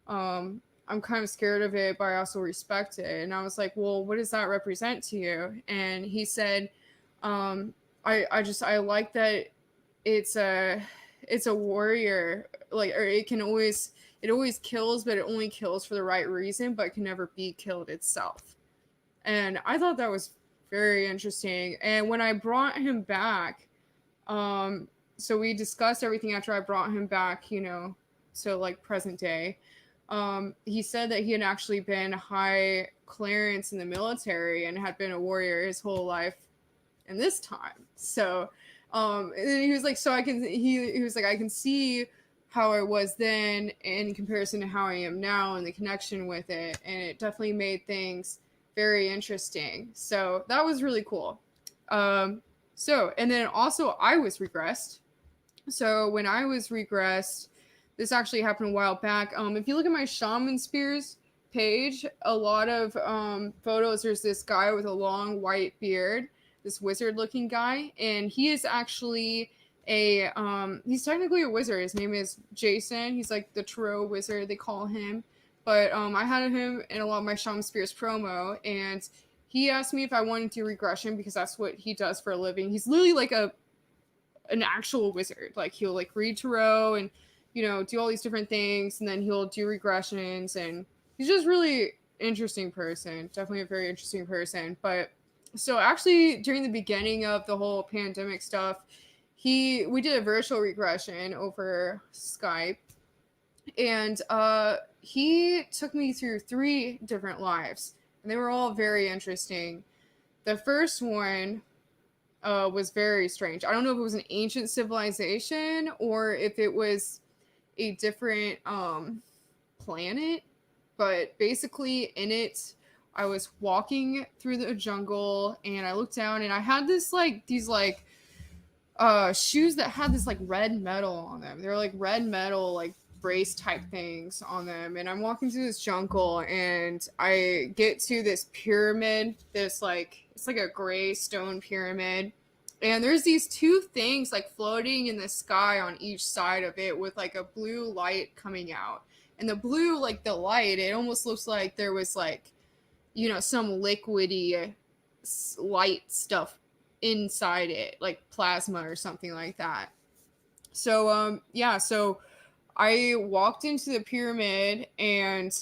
Speaker 1: I'm kind of scared of it, but I also respect it. And I was like, well, what does that represent to you? And he said, I like that it's a warrior, like, or it always kills, but it only kills for the right reason, but can never be killed itself. And I thought that was very interesting. And when I brought him back, so we discussed everything after I brought him back, so like present day. He said that he had actually been high clearance in the military and had been a warrior his whole life in this time. So and then he was like, so he was like, I can see how I was then in comparison to how I am now and the connection with it. And it definitely made things very interesting. So that was really cool. And then also I was regressed. So when I was regressed, this actually happened a while back. If you look at my Shaman Spears page, a lot of photos, there's this guy with a long white beard, this wizard looking guy, and he is actually he's technically a wizard. His name is Jason. He's like the tarot wizard, they call him. But I had him in a lot of my Shaman Spears promo, and he asked me if I wanted to do regression because that's what he does for a living. He's literally like an actual wizard. Like he'll like read tarot and do all these different things, and then he'll do regressions, and he's just really interesting person. Definitely a very interesting person. But so actually during the beginning of the whole pandemic stuff, we did a virtual regression over Skype, and he took me through 3 different lives, and they were all very interesting. The first one was very strange. I don't know if it was an ancient civilization or if it was a different planet, but basically in it, I was walking through the jungle and I looked down and I had these shoes that had this like red metal on them. They're like red metal like brace type things on them, and I'm walking through this jungle and I get to this pyramid, it's like a gray stone pyramid, and there's these 2 things like floating in the sky on each side of it with like a blue light coming out. And the blue, like the light, it almost looks like there was like some liquidy light stuff inside it, like plasma or something like that. So so I walked into the pyramid, and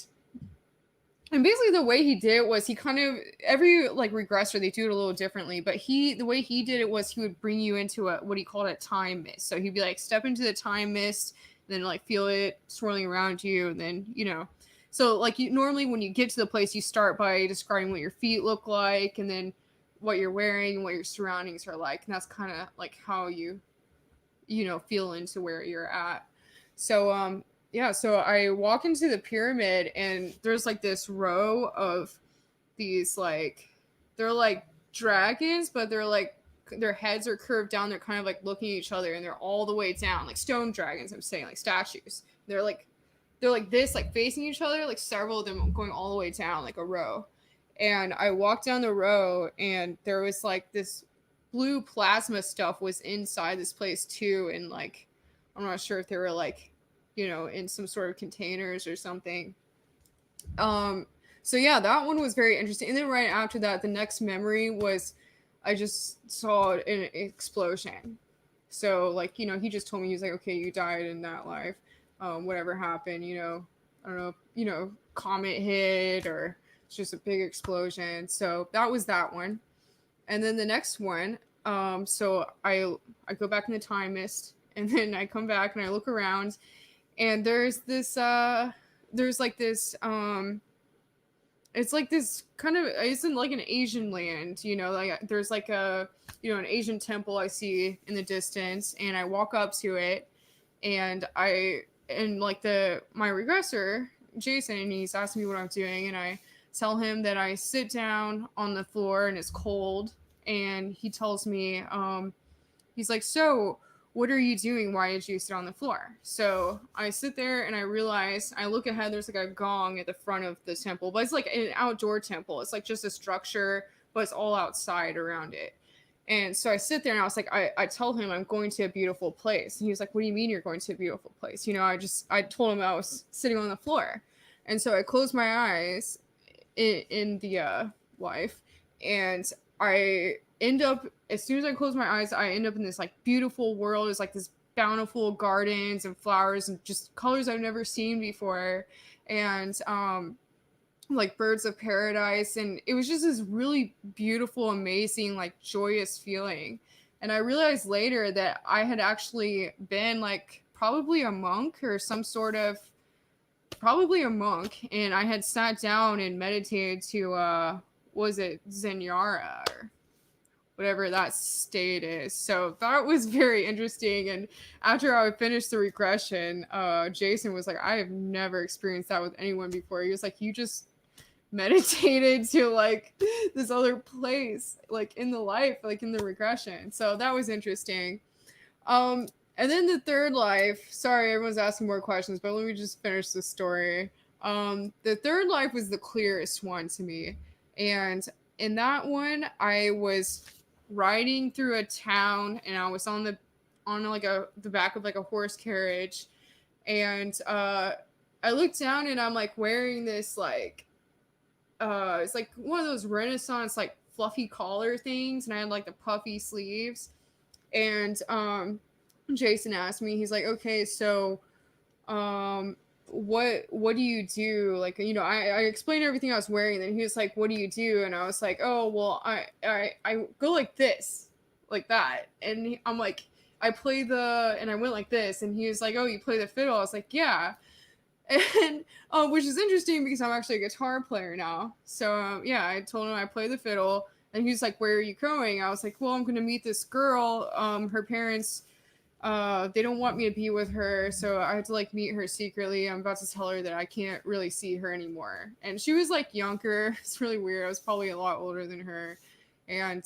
Speaker 1: basically the way he did it was he kind of, every like regressor, they do it a little differently, but the way he did it was he would bring you into what he called a time mist. So he'd be like, step into the time mist, and then like feel it swirling around you, and then so like normally when you get to the place, you start by describing what your feet look like, and then what you're wearing and what your surroundings are like, and that's kind of like how you feel into where you're at. So so I walk into the pyramid, and there's like this row of these like, they're like dragons, but they're like, their heads are curved down, they're kind of like looking at each other, and they're all the way down, like stone dragons, I'm saying, like statues. They're like this, like facing each other, like several of them going all the way down like a row. And I walked down the row, and there was like this blue plasma stuff was inside this place too, and like I'm not sure if they were like in some sort of containers or something. So yeah, that one was very interesting. And then right after that, the next memory was I just saw an explosion. So like he just told me, he was like, okay, you died in that life, whatever happened, I don't know, comet hit or it's just a big explosion. So that was that one. And then the next one, so I go back in the time mist, and then I come back and I look around, and there's this it's like this kind of, it's in like an Asian land, like there's like an Asian temple I see in the distance, and I walk up to it, and my regressor Jason, he's asking me what I'm doing, and I tell him that I sit down on the floor and it's cold, and he tells me, he's like, so what are you doing? Why did you sit on the floor? So I sit there and I realize, I look ahead, there's like a gong at the front of the temple, but it's like an outdoor temple. It's like just a structure, but it's all outside around it. And so I sit there and I was like, I tell him I'm going to a beautiful place. And he was like, what do you mean you're going to a beautiful place? I told him I was sitting on the floor. And so I closed my eyes in the life, and I end up, as soon as I close my eyes, I end up in this like beautiful world. It's like this bountiful gardens and flowers and just colors I've never seen before, and like birds of paradise, and it was just this really beautiful, amazing, like joyous feeling. And I realized later that I had actually been like probably a monk or some sort of, probably a monk, and I had sat down and meditated to was it Zenyara, or whatever that state is. So that was very interesting. And after I finished the regression, Jason was like, I have never experienced that with anyone before. He was like, you just meditated to like this other place, like in the life, like in the regression. So that was interesting. And then the third life, sorry, everyone's asking more questions, but let me just finish the story. The third life was the clearest one to me. And in that one, I was riding through a town and I was on the back of like a horse carriage. And I looked down and I'm like wearing this like it's like one of those Renaissance like fluffy collar things, and I had like the puffy sleeves. And Jason asked me, he's like, okay, so what do you do? Like, you know, I explained everything I was wearing, and then he was like, what do you do? And I was like, oh well, I go like this, like that. And I'm like, I play and I went like this, and he was like, oh, you play the fiddle? I was like, yeah. And which is interesting because I'm actually a guitar player now. So yeah, I told him I play the fiddle, and he was like, where are you going? I was like, well, I'm gonna meet this girl. Her parents, they don't want me to be with her, so I had to like meet her secretly. I'm about to tell her that I can't really see her anymore. And she was like younger. It's really weird. I was probably a lot older than her. And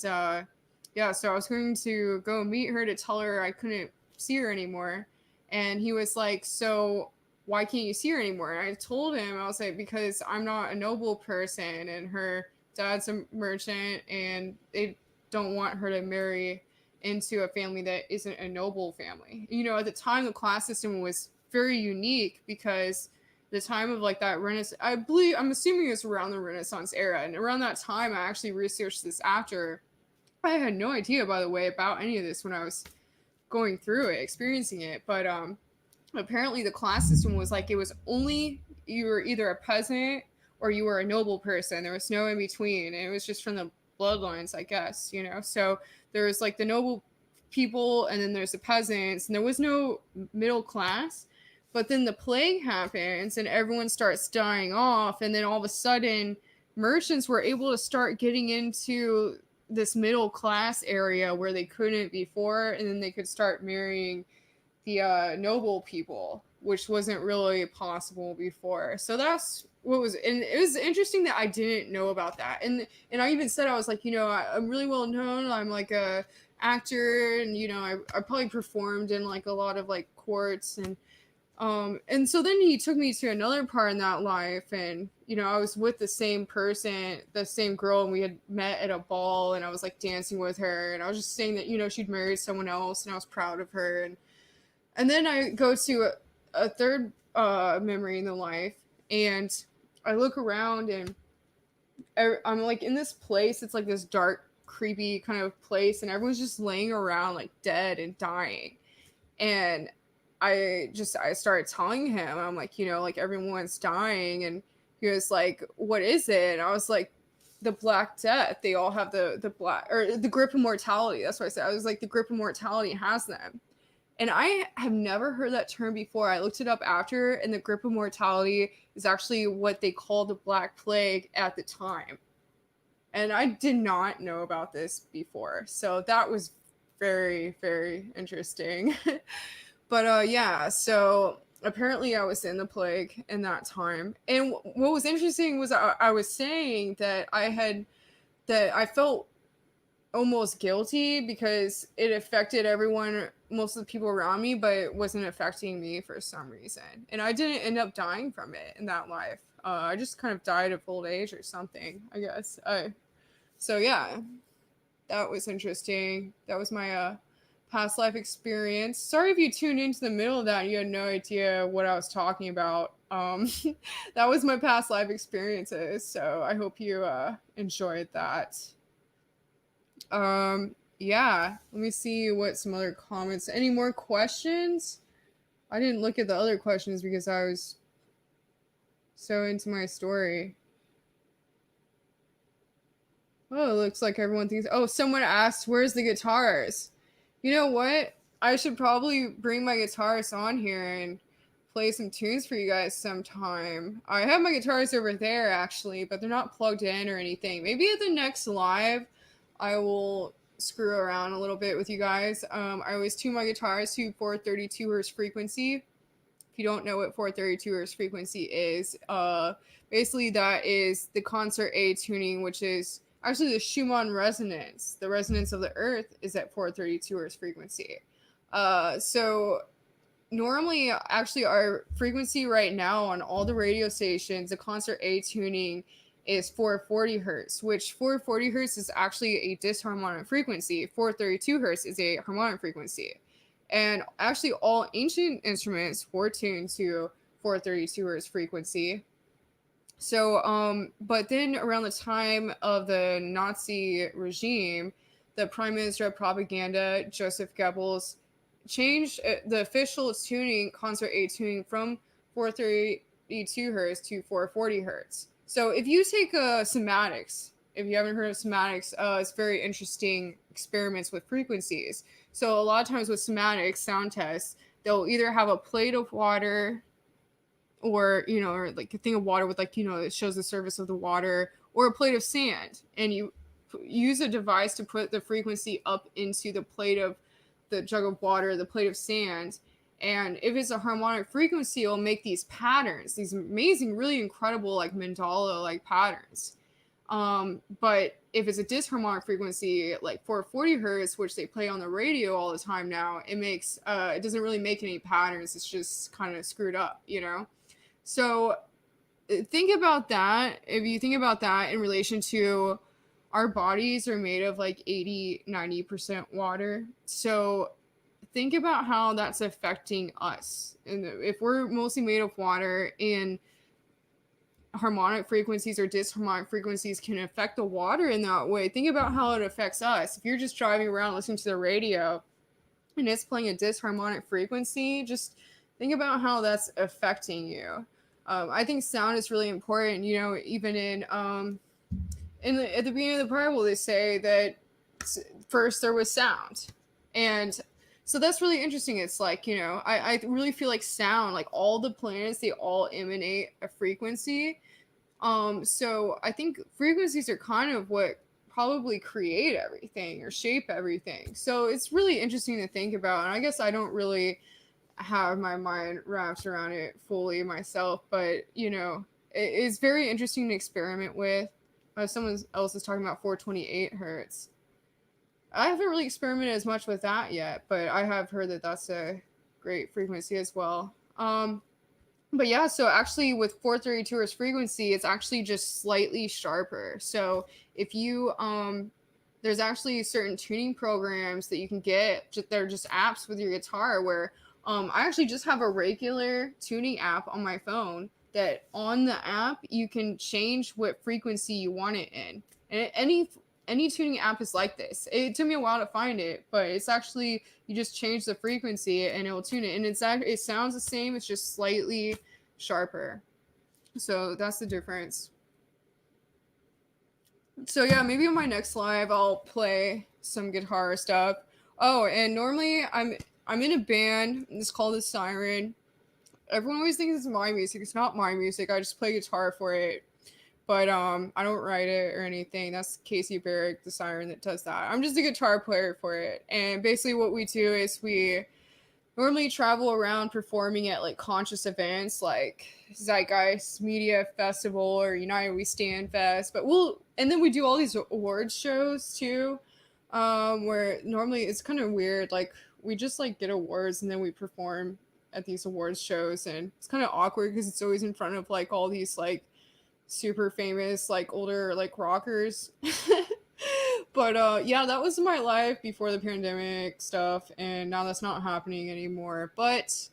Speaker 1: yeah, so I was going to go meet her to tell her I couldn't see her anymore. And he was like, so why can't you see her anymore? And I told him, I was like, because I'm not a noble person, and her dad's a merchant, and they don't want her to marry into a family that isn't a noble family. You know, at the time, the class system was very unique because the time of like that Renaissance, I'm assuming it's around the Renaissance era. And around that time, I actually researched this after. I had no idea, by the way, about any of this when I was going through it, experiencing it. But apparently the class system was like, it was only, you were either a peasant or you were a noble person. There was no in between. And it was just from the bloodlines, I guess, you know? So there was like the noble people, and then there's the peasants, and there was no middle class. But then the plague happens and everyone starts dying off, and then all of a sudden merchants were able to start getting into this middle class area where they couldn't before, and then they could start marrying the noble people, which wasn't really possible before. So that's what was, and it was interesting that I didn't know about that. And I even said, I was like, you know, I'm really well known. I'm like a actor, and you know, I probably performed in like a lot of like courts, and so then he took me to another part in that life, and you know, I was with the same person, the same girl, and we had met at a ball, and I was like dancing with her, and I was just saying that, you know, she'd married someone else, and I was proud of her. And then I go to a third memory in the life, and I look around, and I'm like in this place. It's like this dark, creepy kind of place, and everyone's just laying around like dead and dying. And I started telling him, I'm like, you know, like everyone's dying. And he was like, what is it? And I was like, the Black Death. They all have the black, or the grip of mortality. That's what I said. I was like, the grip of mortality has them. And I have never heard that term before. I looked it up after, and the grip of mortality is actually what they called the Black Plague at the time. And I did not know about this before. So that was very, very interesting. But yeah, so apparently I was in the plague in that time. And what was interesting was I was saying that I felt almost guilty because it affected everyone, most of the people around me, but it wasn't affecting me for some reason. And I didn't end up dying from it in that life. I just kind of died of old age or something, I guess. So yeah, that was interesting. That was my past life experience. Sorry if you tuned into the middle of that and you had no idea what I was talking about. That was my past life experiences. So I hope you enjoyed that. Yeah, let me see what some other comments. Any more questions? I didn't look at the other questions because I was so into my story. Oh, it looks like everyone thinks. Oh, someone asked, where's the guitars? You know what? I should probably bring my guitars on here and play some tunes for you guys sometime. I have my guitars over there actually, but they're not plugged in or anything. Maybe at the next live, I will screw around a little bit with you guys. I always tune my guitars to 432 hertz frequency. If you don't know what 432 hertz frequency is, basically that is the concert A tuning, which is actually the Schumann resonance. The resonance of the earth is at 432 hertz frequency. So normally, actually, our frequency right now on all the radio stations, the concert A tuning is 440 hertz, which 440 hertz is actually a disharmonic frequency. 432 hertz is a harmonic frequency. And actually, all ancient instruments were tuned to 432 hertz frequency. So, but then around the time of the Nazi regime, the Prime Minister of Propaganda, Joseph Goebbels, changed the official tuning, concert A tuning, from 432 hertz to 440 hertz. So if you take somatics, if you haven't heard of somatics, it's very interesting experiments with frequencies. So a lot of times with somatics, sound tests, they'll either have a plate of water or, you know, or like a thing of water with like, you know, it shows the surface of the water, or a plate of sand. And you use a device to put the frequency up into the plate of the jug of water, the plate of sand. And if it's a harmonic frequency, it'll make these patterns, these amazing, really incredible, like mandala like patterns. But if it's a disharmonic frequency, like 440 hertz, which they play on the radio all the time now, it makes, it doesn't really make any patterns. It's just kind of screwed up, you know? So think about that. If you think about that in relation to our bodies are made of like 80-90% water. So think about how that's affecting us. And if we're mostly made of water and harmonic frequencies or disharmonic frequencies can affect the water in that way, think about how it affects us. If you're just driving around listening to the radio and it's playing a disharmonic frequency, just think about how that's affecting you. I think sound is really important. You know, even at the beginning of the Bible, they say that first there was sound, and so that's really interesting. It's like, you know, I really feel like sound, like all the planets, they all emanate a frequency. So I think frequencies are kind of what probably create everything or shape everything. So it's really interesting to think about. And I guess I don't really have my mind wrapped around it fully myself, but you know, it's very interesting to experiment with. Someone else is talking about 428 hertz. I haven't really experimented as much with that yet, but I have heard that that's a great frequency as well. But yeah, so actually with 432 hertz frequency, it's actually just slightly sharper. So if you there's actually certain tuning programs that you can get. They're just apps with your guitar where I actually just have a regular tuning app on my phone that on the app you can change what frequency you want it in. And any tuning app is like this. It took me a while to find it, but it's actually, you just change the frequency and it'll tune it. And it sounds the same, it's just slightly sharper. So that's the difference. So yeah, maybe on my next live I'll play some guitar stuff. Oh, and normally I'm in a band. It's called The Siren. Everyone always thinks it's my music. It's not my music. I just play guitar for it. But I don't write it or anything. That's Casey Barrick, The Siren, that does that. I'm just a guitar player for it. And basically what we do is we normally travel around performing at like conscious events like Zeitgeist Media Festival or United We Stand Fest. But and then we do all these awards shows too, where normally it's kind of weird. Like we just like get awards and then we perform at these awards shows, and it's kind of awkward because it's always in front of like all these like super famous like older like rockers. But yeah, that was my life before the pandemic stuff, and now that's not happening anymore, but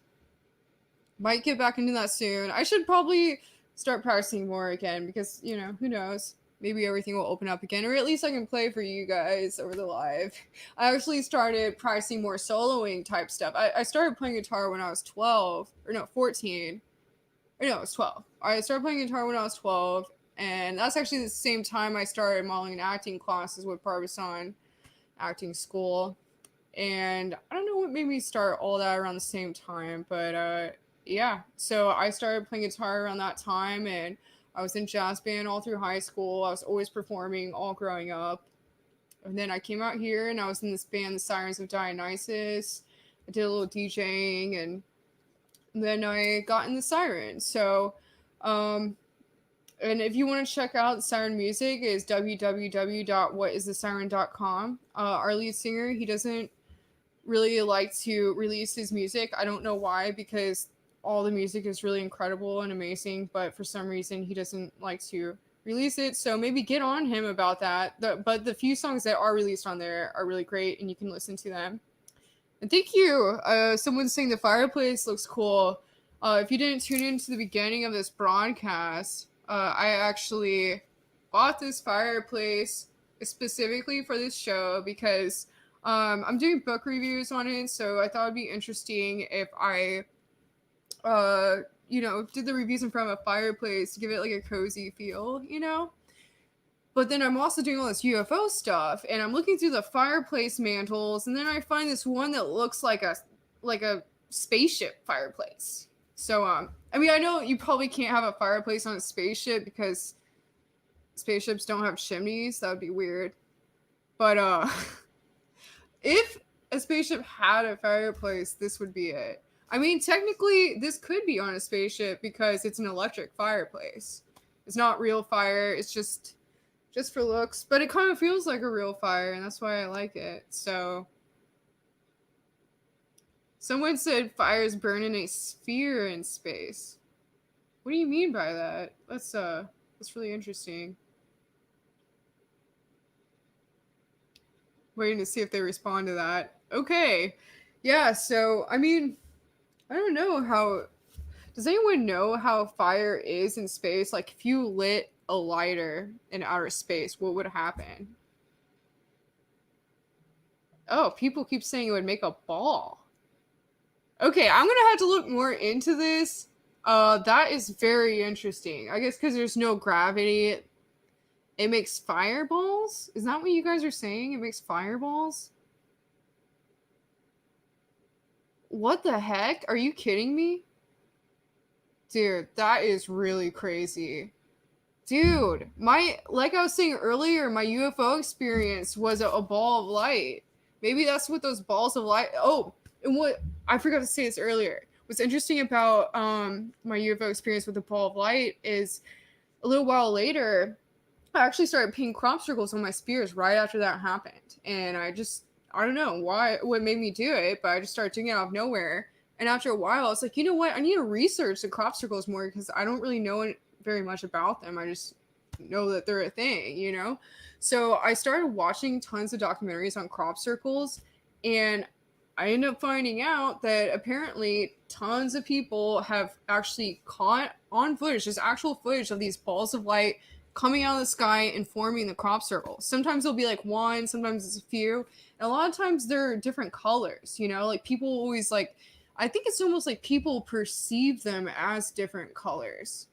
Speaker 1: might get back into that soon. I should probably start practicing more again because, you know, who knows, maybe everything will open up again, or at least I can play for you guys over the live. I actually started practicing more soloing type stuff. I started playing guitar when I was 12, or no, 14. Or no, it was 12. I started playing guitar when I was 12, and that's actually the same time I started modeling and acting classes with Barbizon Acting School. And I don't know what made me start all that around the same time, but yeah. So I started playing guitar around that time, and I was in jazz band all through high school. I was always performing all growing up. And then I came out here and I was in this band, the Sirens of Dionysus. I did a little DJing, and then I got in the Sirens. So, and if you want to check out the Siren music, is www.whatistissiren.com. Our lead singer, he doesn't really like to release his music. I don't know why, because all the music is really incredible and amazing, but for some reason he doesn't like to release it. So maybe get on him about that. But the few songs that are released on there are really great, and you can listen to them. And thank you. Someone's saying the fireplace looks cool. If you didn't tune in to the beginning of this broadcast, I actually bought this fireplace specifically for this show because I'm doing book reviews on it, so I thought it'd be interesting if I, did the reviews in front of a fireplace to give it like a cozy feel, But then I'm also doing all this UFO stuff, and I'm looking through the fireplace mantles, and then I find this one that looks like a spaceship fireplace. So, I know you probably can't have a fireplace on a spaceship because spaceships don't have chimneys. That would be weird. But, if a spaceship had a fireplace, this would be it. Technically, this could be on a spaceship because it's an electric fireplace. It's not real fire. It's just for looks. But it kind of feels like a real fire, and that's why I like it. So, someone said fires burn in a sphere in space. What do you mean by that? That's really interesting. Waiting to see if they respond to that. Okay. Yeah, so, I don't know how... Does anyone know how fire is in space? Like, if you lit a lighter in outer space, what would happen? Oh, people keep saying it would make a ball. Okay, I'm gonna have to look more into this. That is very interesting. I guess because there's no gravity... It makes fireballs? Is that what you guys are saying? It makes fireballs? What the heck? Are you kidding me? Dude, that is really crazy. Dude, like I was saying earlier, my UFO experience was a ball of light. Maybe that's what those balls of light... Oh, and what... I forgot to say this earlier. What's interesting about my UFO experience with the ball of light is a little while later... I actually started painting crop circles on my spears right after that happened. And I don't know what made me do it, but I just started doing it out of nowhere. And after a while, I was like, you know what? I need to research the crop circles more because I don't really know very much about them. I just know that they're a thing, So I started watching tons of documentaries on crop circles, and I ended up finding out that apparently tons of people have actually caught on footage, just actual footage of these balls of light coming out of the sky and forming the crop circles. Sometimes it'll be like one, sometimes it's a few. And a lot of times they're different colors, Like people always I think it's almost like people perceive them as different colors.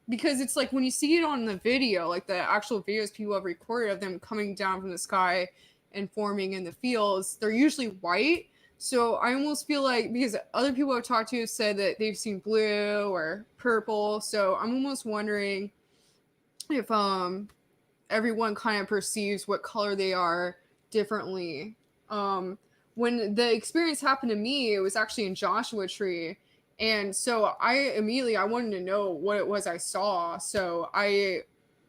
Speaker 1: Because it's like when you see it on the video, like the actual videos people have recorded of them coming down from the sky and forming in the fields, they're usually white. So I almost feel like, because other people I've talked to have said that they've seen blue or purple. So I'm almost wondering if everyone kind of perceives what color they are differently. When the experience happened to me, it was actually in Joshua Tree, and so I wanted to know what it was I saw, so I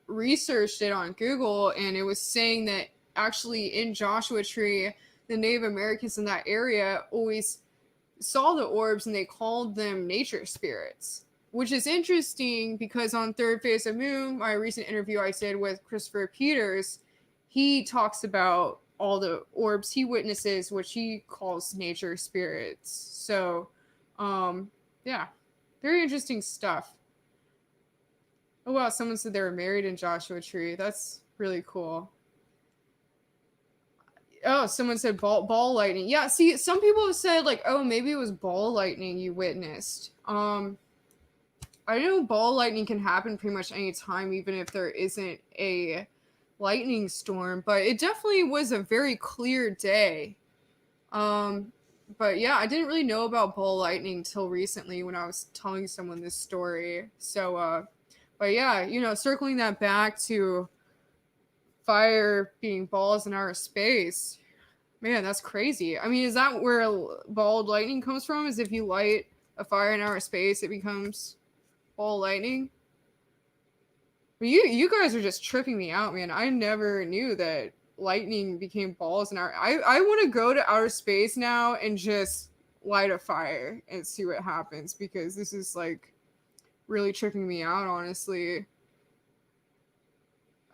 Speaker 1: researched it on Google, and it was saying that actually in Joshua Tree, the Native Americans in that area always saw the orbs and they called them nature spirits. Which is interesting because on Third Phase of Moon, my recent interview I did with Christopher Peters, he talks about all the orbs he witnesses, which he calls nature spirits. So, yeah, very interesting stuff. Oh wow, someone said they were married in Joshua Tree. That's really cool. Oh, someone said ball lightning. Yeah, see, some people have said oh, maybe it was ball lightning you witnessed. I know ball lightning can happen pretty much any time, even if there isn't a lightning storm, but it definitely was a very clear day. But yeah, I didn't really know about ball lightning till recently when I was telling someone this story. So, but yeah, circling that back to fire being balls in outer space. Man, that's crazy. I mean, is that where ball lightning comes from? Is if you light a fire in outer space, it becomes ball lightning? But you guys are just tripping me out, man. I never knew that lightning became balls in outer. I want to go to outer space now and just light a fire and see what happens, because this is like really tripping me out, honestly.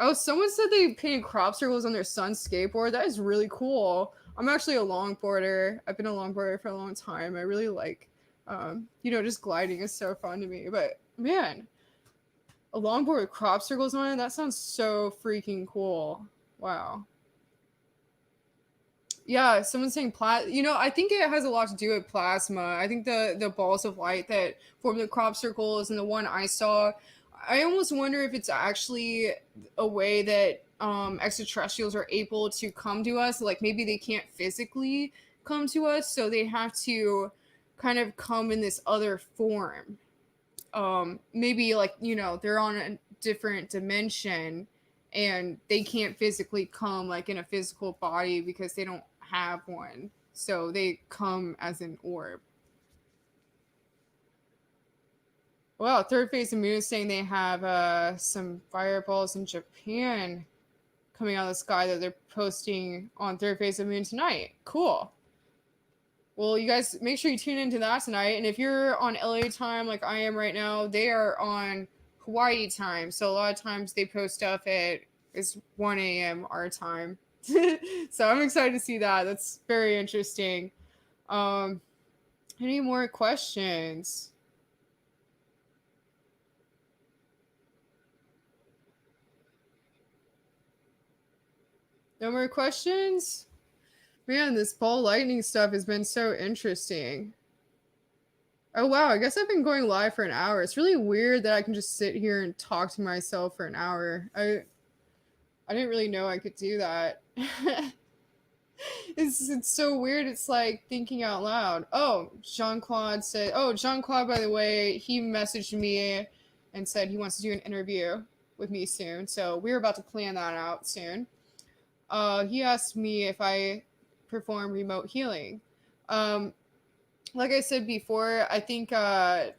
Speaker 1: Oh, someone said they painted crop circles on their son's skateboard. That is really cool. I'm actually a longboarder. I've been a longboarder for a long time. I really like, just gliding is so fun to me. But man, a longboard with crop circles on it, that sounds so freaking cool. Wow. Yeah, someone's saying I think it has a lot to do with plasma. I think the balls of light that form the crop circles and the one I saw, I almost wonder if it's actually a way that extraterrestrials are able to come to us. Like maybe they can't physically come to us, so they have to kind of come in this other form. Maybe like they're on a different dimension and they can't physically come like in a physical body because they don't have one, so they come as an orb. Well, third phase of moon is saying they have some fireballs in Japan coming out of the sky that they're posting on third phase of moon tonight. Cool. Well, you guys make sure you tune into that tonight. And if you're on LA time like I am right now, they are on Hawaii time. So a lot of times they post stuff at 1 a.m. our time. So I'm excited to see that. That's very interesting. Any more questions? No more questions? Man, this ball lightning stuff has been so interesting. Oh wow, I guess I've been going live for an hour. It's really weird that I can just sit here and talk to myself for an hour. I didn't really know I could do that. It's so weird. It's like thinking out loud. Oh, Jean-Claude said, Jean-Claude, by the way, he messaged me and said he wants to do an interview with me soon. So we're about to plan that out soon. He asked me if I perform remote healing. Like I said before, I think, I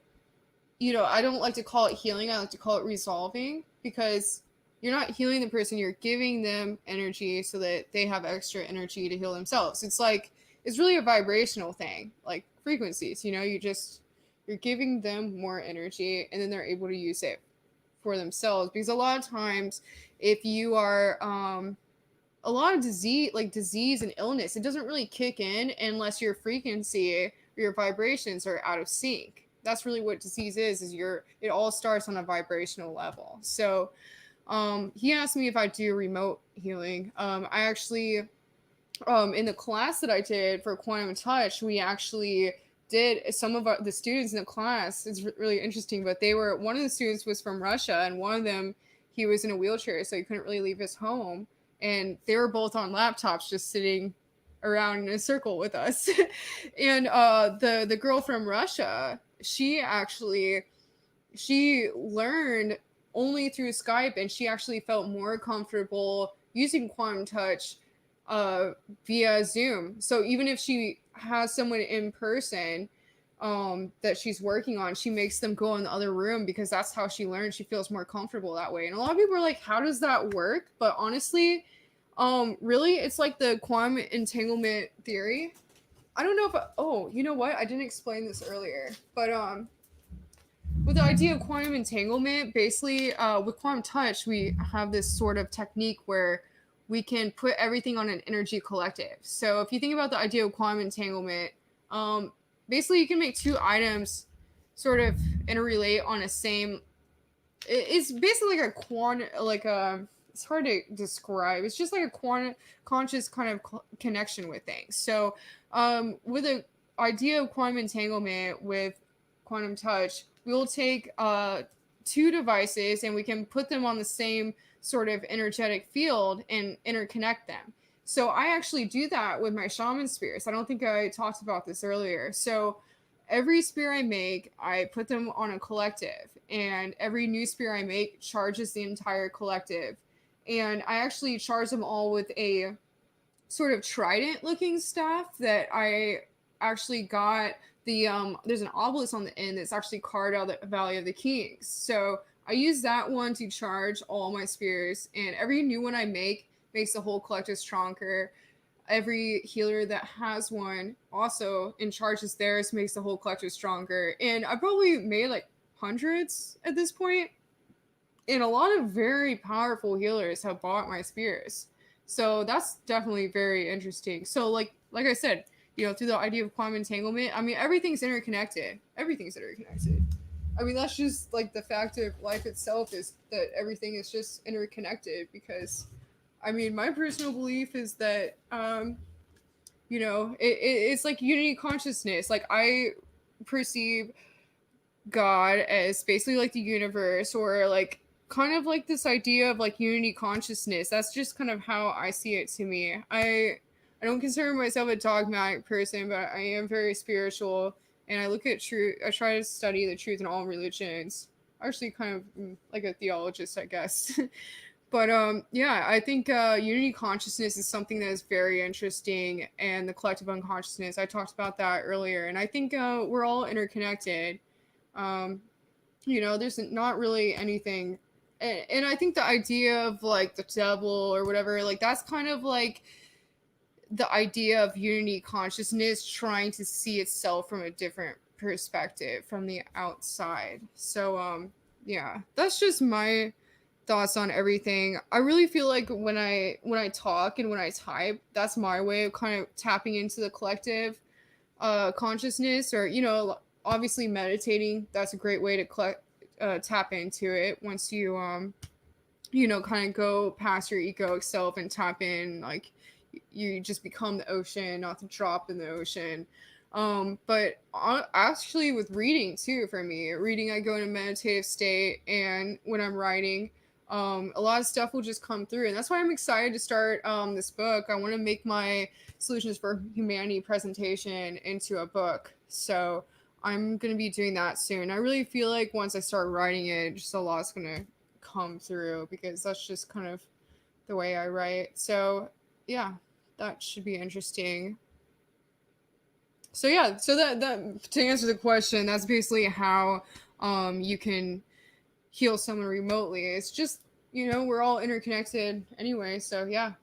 Speaker 1: don't like to call it healing. I like to call it resolving, because you're not healing the person, you're giving them energy so that they have extra energy to heal themselves. It's really a vibrational thing, like frequencies, you're giving them more energy and then they're able to use it for themselves. Because a lot of times, if you are, a lot of disease and illness, it doesn't really kick in unless your frequency or your vibrations are out of sync. That's really what disease is it all starts on a vibrational level. So he asked me if I do remote healing. I actually, in the class that I did for Quantum Touch, we actually did some of the students in the class. It's really interesting, but one of the students was from Russia, and one of them, he was in a wheelchair, so he couldn't really leave his home. And they were both on laptops just sitting around in a circle with us. And the girl from Russia, she learned only through Skype, and she actually felt more comfortable using Quantum Touch via Zoom. So even if she has someone in person that she's working on, she makes them go in the other room, because that's how she learns. She feels more comfortable that way. And a lot of people are like, how does that work? But honestly, really, it's like the quantum entanglement theory. I don't know if you know what? I didn't explain this earlier, but with the idea of quantum entanglement, basically, with quantum touch, we have this sort of technique where we can put everything on an energy collective. So if you think about the idea of quantum entanglement, basically you can make two items sort of interrelate on a same. It's basically it's hard to describe. It's just like a quantum conscious kind of connection with things. So with the idea of quantum entanglement with quantum touch, we'll take two devices and we can put them on the same sort of energetic field and interconnect them. So I actually do that with my Shaman Spears. I don't think I talked about this earlier. So every spear I make, I put them on a collective, and every new spear I make charges the entire collective. and I actually charged them all with a sort of trident looking staff that I actually got. There's an obelisk on the end that's actually carved out of the Valley of the Kings. So I use that one to charge all my spears, and every new one I make makes the whole collective stronger. Every healer that has one also and charges theirs makes the whole collective stronger. And I probably made like hundreds at this point, and a lot of very powerful healers have bought my spears. So that's definitely very interesting. So like I said, through the idea of quantum entanglement, I mean everything's interconnected. Everything's interconnected. I mean that's just like the fact of life itself, is that everything is just interconnected. Because I mean my personal belief is that it's like unity consciousness. Like I perceive God as basically like the universe, or like kind of like this idea of like unity consciousness. That's just kind of how I see it to me. I don't consider myself a dogmatic person, but I am very spiritual, and I look at truth. I try to study the truth in all religions. Actually, kind of like a theologist, I guess. But yeah, I think unity consciousness is something that is very interesting, and the collective unconsciousness. I talked about that earlier, and I think we're all interconnected. Um, there's not really anything, and I think the idea of like the devil or whatever, like that's kind of like the idea of unity consciousness trying to see itself from a different perspective from the outside. So yeah, that's just my thoughts on everything. I really feel like when I talk and when I type, that's my way of kind of tapping into the collective consciousness. Or obviously meditating, that's a great way to tap into it once you kind of go past your egoic self and tap in. Like you just become the ocean, not the drop in the ocean. But actually with reading too, for me, reading, I go in a meditative state, and when I'm writing, a lot of stuff will just come through. And that's why I'm excited to start this book. I want to make my Solutions for Humanity presentation into a book. So I'm going to be doing that soon. I really feel like once I start writing it, just a lot's going to come through, because that's just kind of the way I write. So yeah, that should be interesting. So yeah, so that to answer the question, that's basically how you can heal someone remotely. It's just, we're all interconnected anyway. So yeah,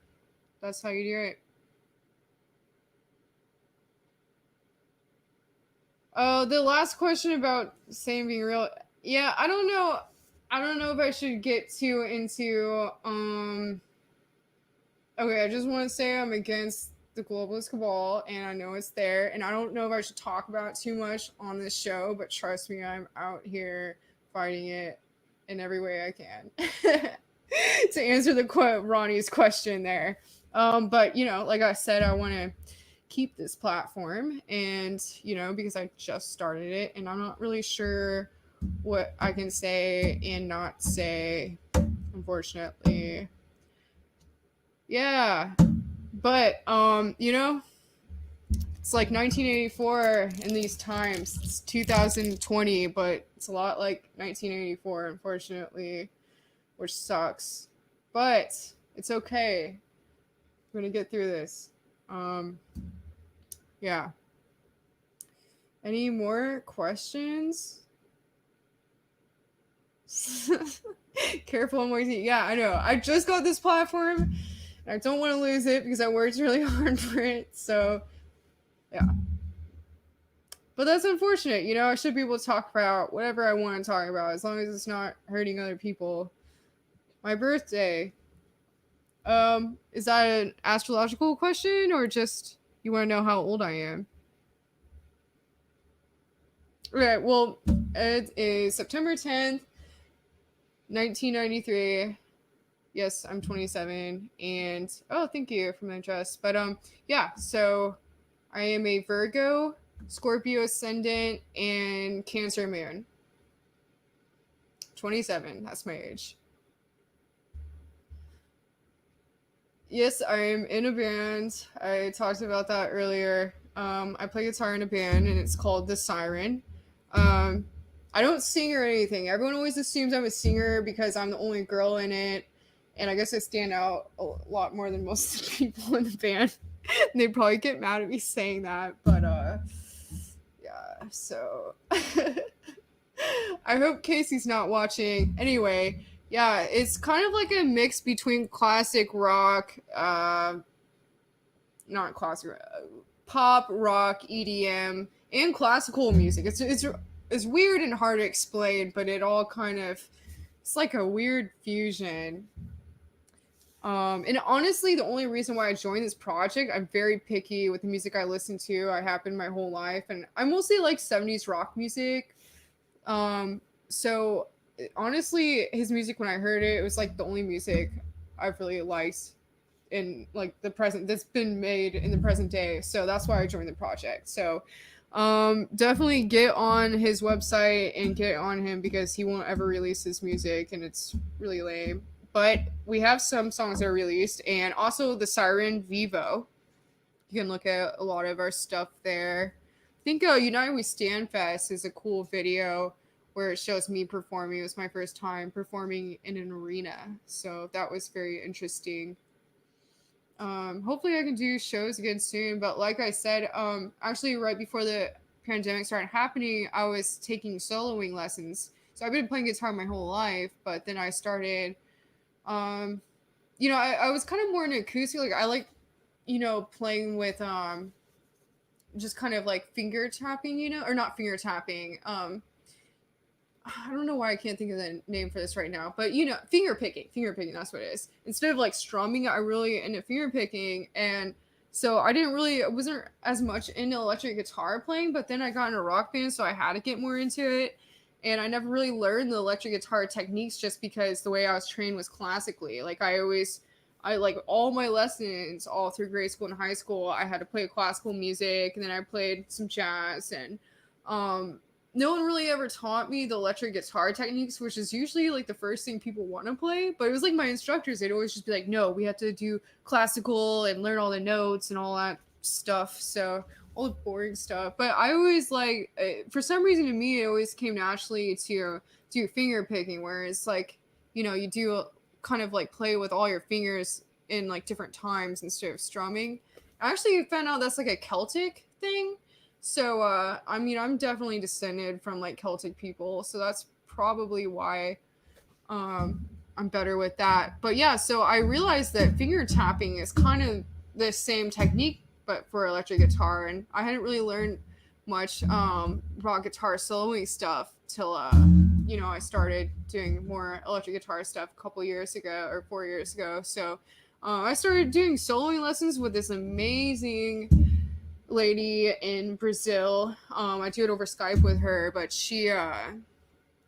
Speaker 1: that's how you do it. Oh, the last question about saying being real. Yeah, I don't know. I don't know if I should get too into okay, I just want to say I'm against the globalist cabal, and I know it's there, and I don't know if I should talk about it too much on this show, but trust me, I'm out here fighting it in every way I can. To answer Ronnie's question there. But like I said, I want to keep this platform, and because I just started it, and I'm not really sure what I can say and not say, unfortunately. Yeah, but it's like 1984 in these times. It's 2020, but it's a lot like 1984, unfortunately, which sucks. But it's okay. We're gonna get through this. Yeah. Any more questions? Careful, Moisey. Yeah, I know. I just got this platform. I don't want to lose it because I worked really hard for it. So, yeah. But that's unfortunate. I should be able to talk about whatever I want to talk about, as long as it's not hurting other people. My birthday. Is that an astrological question, or just you want to know how old I am? Okay, well, it is September 10th, 1993. Yes, I'm 27, and oh, thank you for my address. But yeah, so I am a Virgo, Scorpio ascendant, and Cancer moon. 27, that's my age. Yes, I'm in a band. I talked about that earlier. I play guitar in a band, and it's called The Siren. I don't sing or anything. Everyone always assumes I'm a singer because I'm the only girl in it, and I guess I stand out a lot more than most of the people in the band. They probably get mad at me saying that, but yeah, so I hope Casey's not watching. Anyway, yeah, it's kind of like a mix between classic rock, not classic, pop, rock, EDM, and classical music. It's weird and hard to explain, but it all kind of, it's like a weird fusion. And honestly, the only reason why I joined this project, I'm very picky with the music I listen to. I have been my whole life, and I mostly like 70s rock music. So honestly, his music when I heard it, it was like the only music I've really liked in like the present that's been made in the present day. So that's why I joined the project. So definitely get on his website and get on him because he won't ever release his music and it's really lame. But we have some songs that are released, and also the Siren Vivo. You can look at a lot of our stuff there. I think United We Stand Fest is a cool video where it shows me performing. It was my first time performing in an arena, so that was very interesting. Hopefully I can do shows again soon, but like I said, actually right before the pandemic started happening, I was taking soloing lessons. So I've been playing guitar my whole life, but then I started, um, I was kind of more in acoustic. Like I like, playing with just kind of like finger tapping, or not finger tapping. I don't know why I can't think of the name for this right now, but finger picking, that's what it is. Instead of like strumming, I really into finger picking, and so I wasn't as much into electric guitar playing, but then I got in a rock band, so I had to get more into it, and I never really learned the electric guitar techniques just because the way I was trained was classically. Like I like all my lessons all through grade school and high school, I had to play classical music, and then I played some jazz, and no one really ever taught me the electric guitar techniques, which is usually like the first thing people want to play. But it was like my instructors, they'd always just be like, no, we have to do classical and learn all the notes and all that stuff. So all the boring stuff. But I always like, for some reason to me, it always came naturally to do finger picking, where it's like, you do kind of like play with all your fingers in like different times instead of strumming. I actually found out that's like a Celtic thing. So, I'm definitely descended from like Celtic people, so that's probably why I'm better with that. But yeah, so I realized that finger tapping is kind of the same technique, but for electric guitar, and I hadn't really learned much rock guitar soloing stuff till I started doing more electric guitar stuff a couple years ago or 4 years ago. So I started doing soloing lessons with this amazing lady in Brazil. I do it over Skype with her, but she,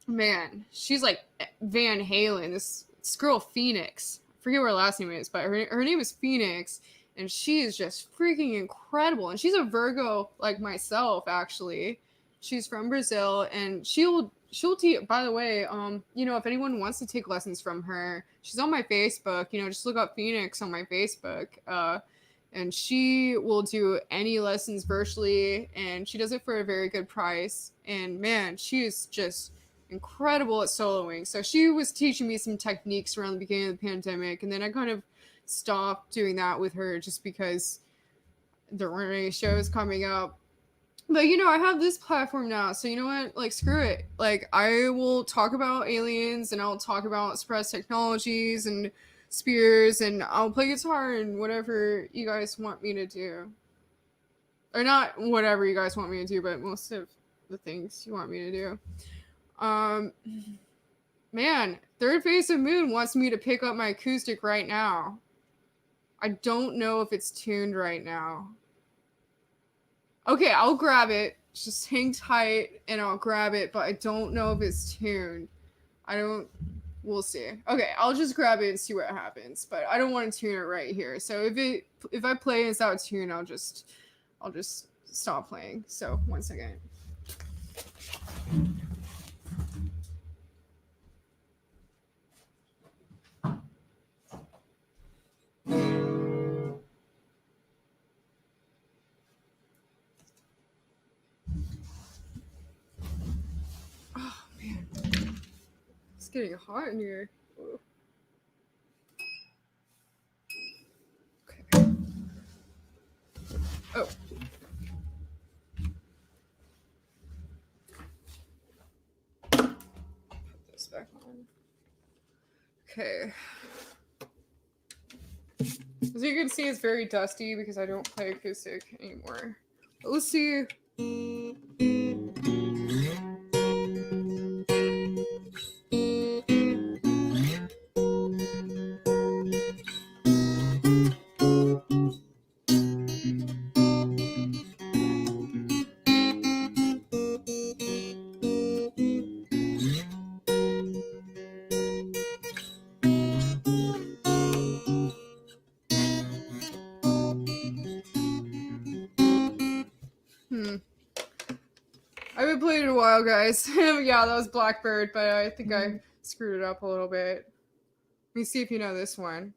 Speaker 1: man, she's like Van Halen. This girl Phoenix. I forget what her last name is, but her name is Phoenix, and she is just freaking incredible. And she's a Virgo like myself, actually. She's from Brazil, and she'll teach. By the way, if anyone wants to take lessons from her, she's on my Facebook. Just look up Phoenix on my Facebook. And she will do any lessons virtually, and she does it for a very good price. And man, she is just incredible at soloing. So she was teaching me some techniques around the beginning of the pandemic, and then I kind of stopped doing that with her just because there weren't any shows coming up. But I have this platform now, so you know what? Like, screw it. Like, I will talk about aliens, and I'll talk about suppressed technologies and Spears, and I'll play guitar and whatever you guys want me to do. Or not whatever you guys want me to do, but most of the things you want me to do. Man, Third Face of Moon wants me to pick up my acoustic right now. I don't know if it's tuned right now. Okay, I'll grab it. Just hang tight and I'll grab it, but I don't know if it's tuned. We'll see. Okay, I'll just grab it and see what happens, but I don't want to tune it right here. So if I play and it's out of tune, I'll just stop playing. So 1 second. Oh man, it's getting hot in here. Whoa. back on. Okay. As you can see, it's very dusty because I don't play acoustic anymore. But let's see. I haven't played in a while, guys. Yeah, that was Blackbird, but I think I screwed it up a little bit. Let me see if you know this one.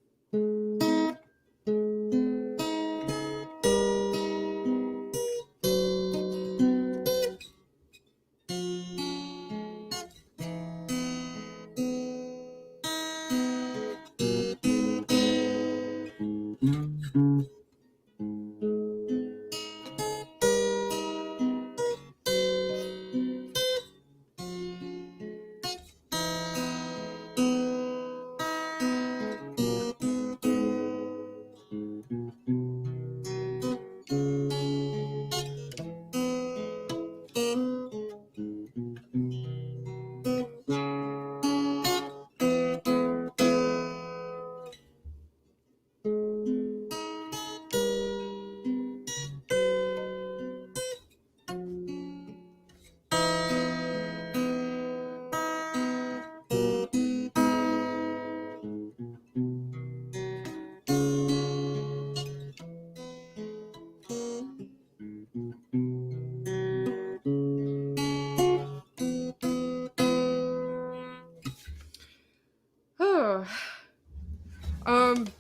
Speaker 1: Oh.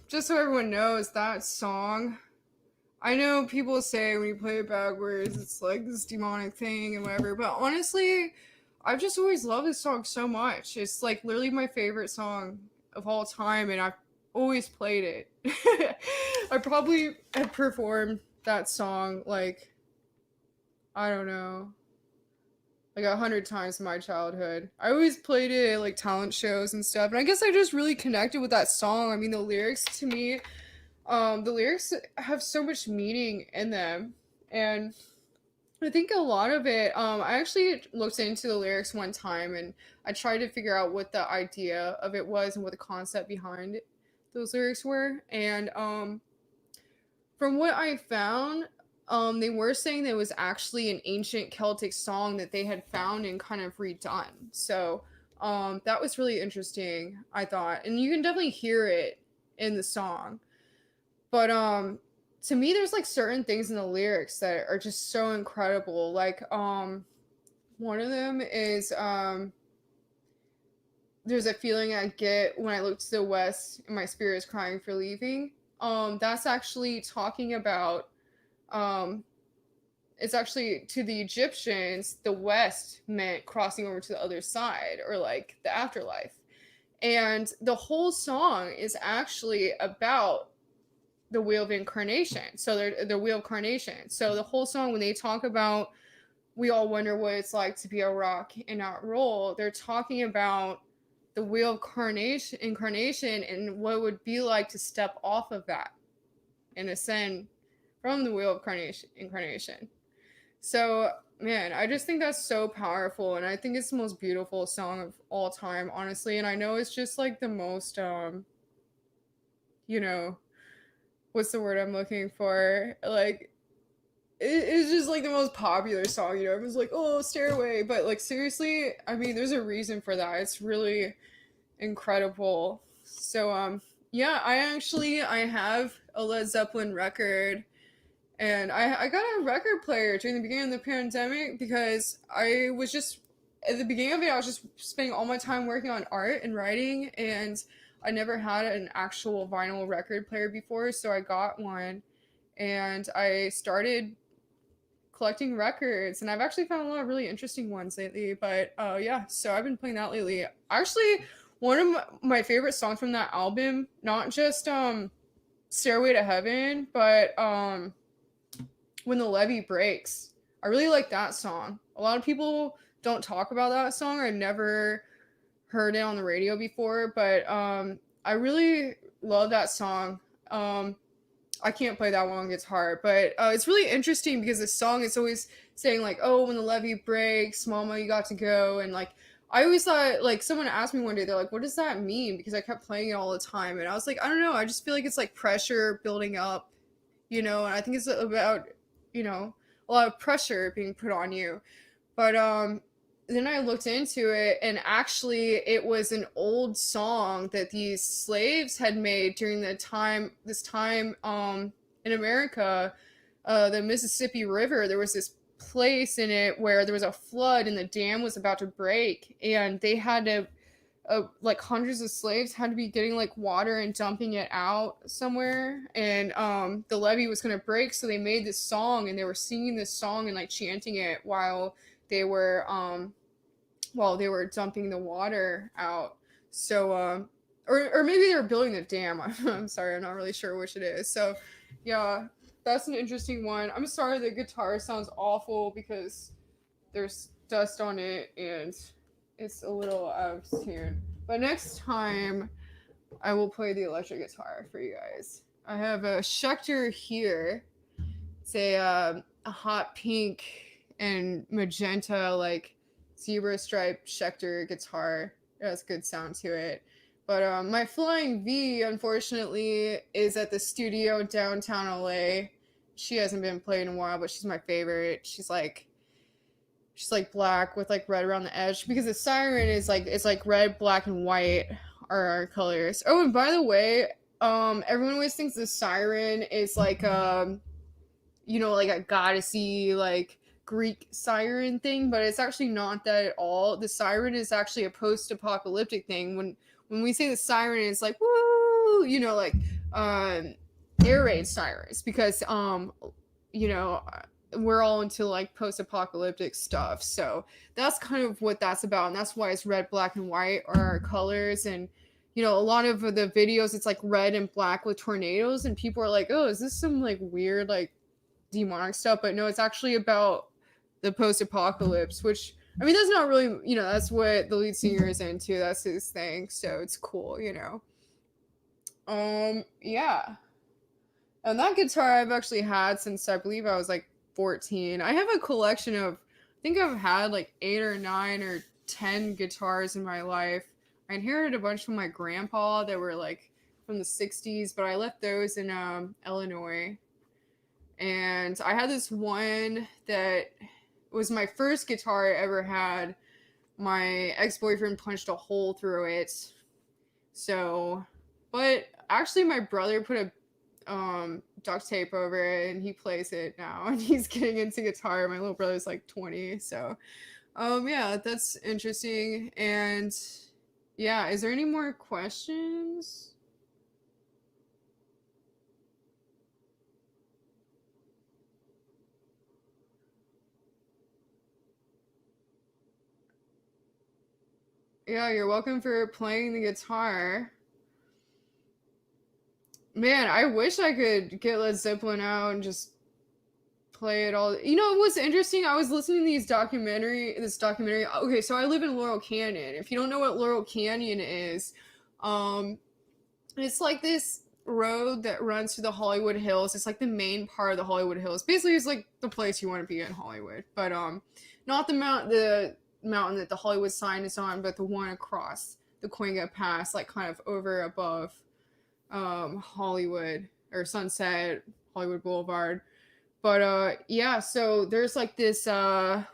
Speaker 1: Just so everyone knows, that song, I know people say when you play it backwards, it's like this demonic thing and whatever, but honestly, I've just always loved this song so much. It's like literally my favorite song of all time, and I've always played it. I probably have performed that song like, I don't know, like 100 times in my childhood. I always played it at like talent shows and stuff, and I guess I just really connected with that song. I mean, the lyrics to me, the lyrics have so much meaning in them, and I think a lot of it, I actually looked into the lyrics one time and I tried to figure out what the idea of it was and what the concept behind those lyrics were. And from what I found, they were saying that it was actually an ancient Celtic song that they had found and kind of redone. So that was really interesting, I thought. And you can definitely hear it in the song. But to me, there's like certain things in the lyrics that are just so incredible. Like one of them is there's a feeling I get when I look to the west and my spirit is crying for leaving. That's actually talking about it's actually to the Egyptians, the west meant crossing over to the other side or like the afterlife. And the whole song is actually about the wheel of incarnation. So the wheel of carnation. So the whole song, when they talk about we all wonder what it's like to be a rock and not roll, they're talking about the wheel of incarnation and what it would be like to step off of that and ascend from the wheel of incarnation. So man, I just think that's so powerful, and I think it's the most beautiful song of all time, honestly. And I know it's just like the most you know, what's the word I'm looking for? Like, it's just like the most popular song, you know. Everyone's like, oh, Stairway. But like, seriously, I mean, there's a reason for that. It's really incredible. So, yeah, I have a Led Zeppelin record. And I got a record player during the beginning of the pandemic because I was just, at the beginning of it, I was just spending all my time working on art and writing, and I never had an actual vinyl record player before, so I got one, and I started collecting records, and I've actually found a lot of really interesting ones lately, but yeah, so I've been playing that lately. Actually, one of my favorite songs from that album, not just Stairway to Heaven, but When the Levee Breaks. I really like that song. A lot of people don't talk about that song or never heard it on the radio before, but I really love that song. I can't play that one on guitar, but it's really interesting because the song is always saying like, "Oh, when the levee breaks, Mama, you got to go," and like I always thought like someone asked me one day, they're like, "What does that mean?" Because I kept playing it all the time, and I was like, "I don't know. I just feel like it's like pressure building up, and I think it's about a lot of pressure being put on you." But then I looked into it, and actually it was an old song that these slaves had made during this time in America, the Mississippi River. There was this place in it where there was a flood and the dam was about to break, and they had to like hundreds of slaves had to be getting like water and dumping it out somewhere, and the levee was going to break, so they made this song and they were singing this song and like chanting it they were while they were dumping the water out. So or maybe they were building the dam. I'm sorry, I'm not really sure which it is. So yeah, that's an interesting one. I'm sorry the guitar sounds awful because there's dust on it and it's a little out of tune. But next time I will play the electric guitar for you guys. I have a Schecter here. It's a hot pink and magenta like zebra stripe Schecter guitar. It has good sound to it. But my Flying V, unfortunately, is at the studio downtown LA. She hasn't been played in a while, but she's my favorite. She's like black with like red around the edge, because the siren is like, it's like red, black, and white are our colors. Oh, and by the way, everyone always thinks the siren is like like a goddessy like Greek siren thing, but it's actually not that at all. The siren is actually a post-apocalyptic thing. When we say the siren, it's like woo, like air raid sirens, because we're all into like post-apocalyptic stuff. So that's kind of what that's about, and that's why it's red, black, and white are our colors. And a lot of the videos, it's like red and black with tornadoes, and people are like, oh, is this some like weird like demonic stuff? But no, it's actually about the post-apocalypse, which I mean, that's not really, that's what the lead singer is into. That's his thing. So it's cool, yeah. And that guitar I've actually had since I believe I was like 14. I have a collection of, I think I've had like 8 or 9 or 10 guitars in my life. I inherited a bunch from my grandpa that were like from the 60s, but I left those in Illinois. And I had this one that was my first guitar I ever had. My ex-boyfriend punched a hole through it. So, but actually my brother put a duct tape over it, and he plays it now, and he's getting into guitar. My little brother's like 20. So yeah, that's interesting. And yeah, is there any more questions? Yeah, you're welcome for playing the guitar. Man, I wish I could get Led Zeppelin out and just play it all. It was interesting. I was listening to this documentary. Okay, so I live in Laurel Canyon. If you don't know what Laurel Canyon is, it's like this road that runs through the Hollywood Hills. It's like the main part of the Hollywood Hills. Basically, it's like the place you want to be in Hollywood. But not the mountain that the Hollywood sign is on, but the one across the Cahuenga Pass, like kind of over above Hollywood or Sunset, Hollywood Boulevard. But yeah, so there's like this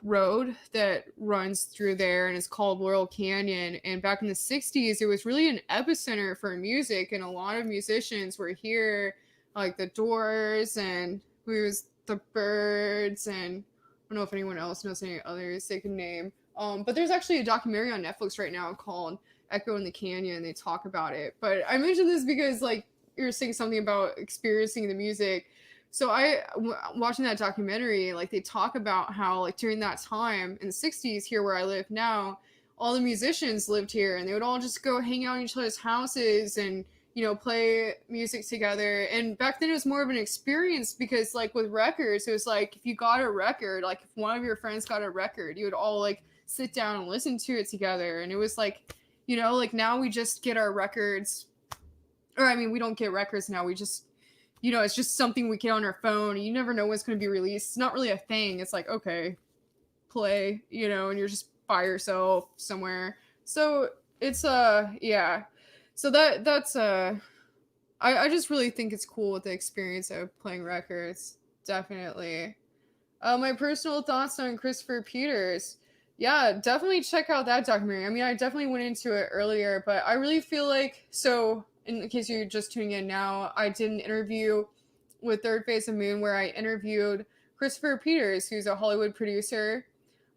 Speaker 1: road that runs through there, and it's called Laurel Canyon. And back in the 60s, it was really an epicenter for music, and a lot of musicians were here, like the Doors and the Byrds, and I don't know if anyone else knows any others they can name. But there's actually a documentary on Netflix right now called Echo in the Canyon, and they talk about it. But I mentioned this because like you're saying something about experiencing the music. So watching that documentary, like they talk about how like during that time in the 60s here where I live now, all the musicians lived here, and they would all just go hang out in each other's houses and play music together. And back then it was more of an experience, because like with records, it was like if you got a record, like if one of your friends got a record, you would all like sit down and listen to it together. And it was like, You know, like now we just get our records, or I mean, we don't get records now. We just, you know, it's just something we get on our phone. You never know what's going to be released. It's not really a thing. It's like, okay, play, you know, and you're just by yourself somewhere. So it's yeah. So that's I just really think it's cool with the experience of playing records. Definitely. My personal thoughts on Christopher Peters. Yeah, definitely check out that documentary. I mean, I definitely went into it earlier, but I really feel like, so in case you're just tuning in now, I did an interview with Third Phase of Moon where I interviewed Christopher Peters, who's a Hollywood producer.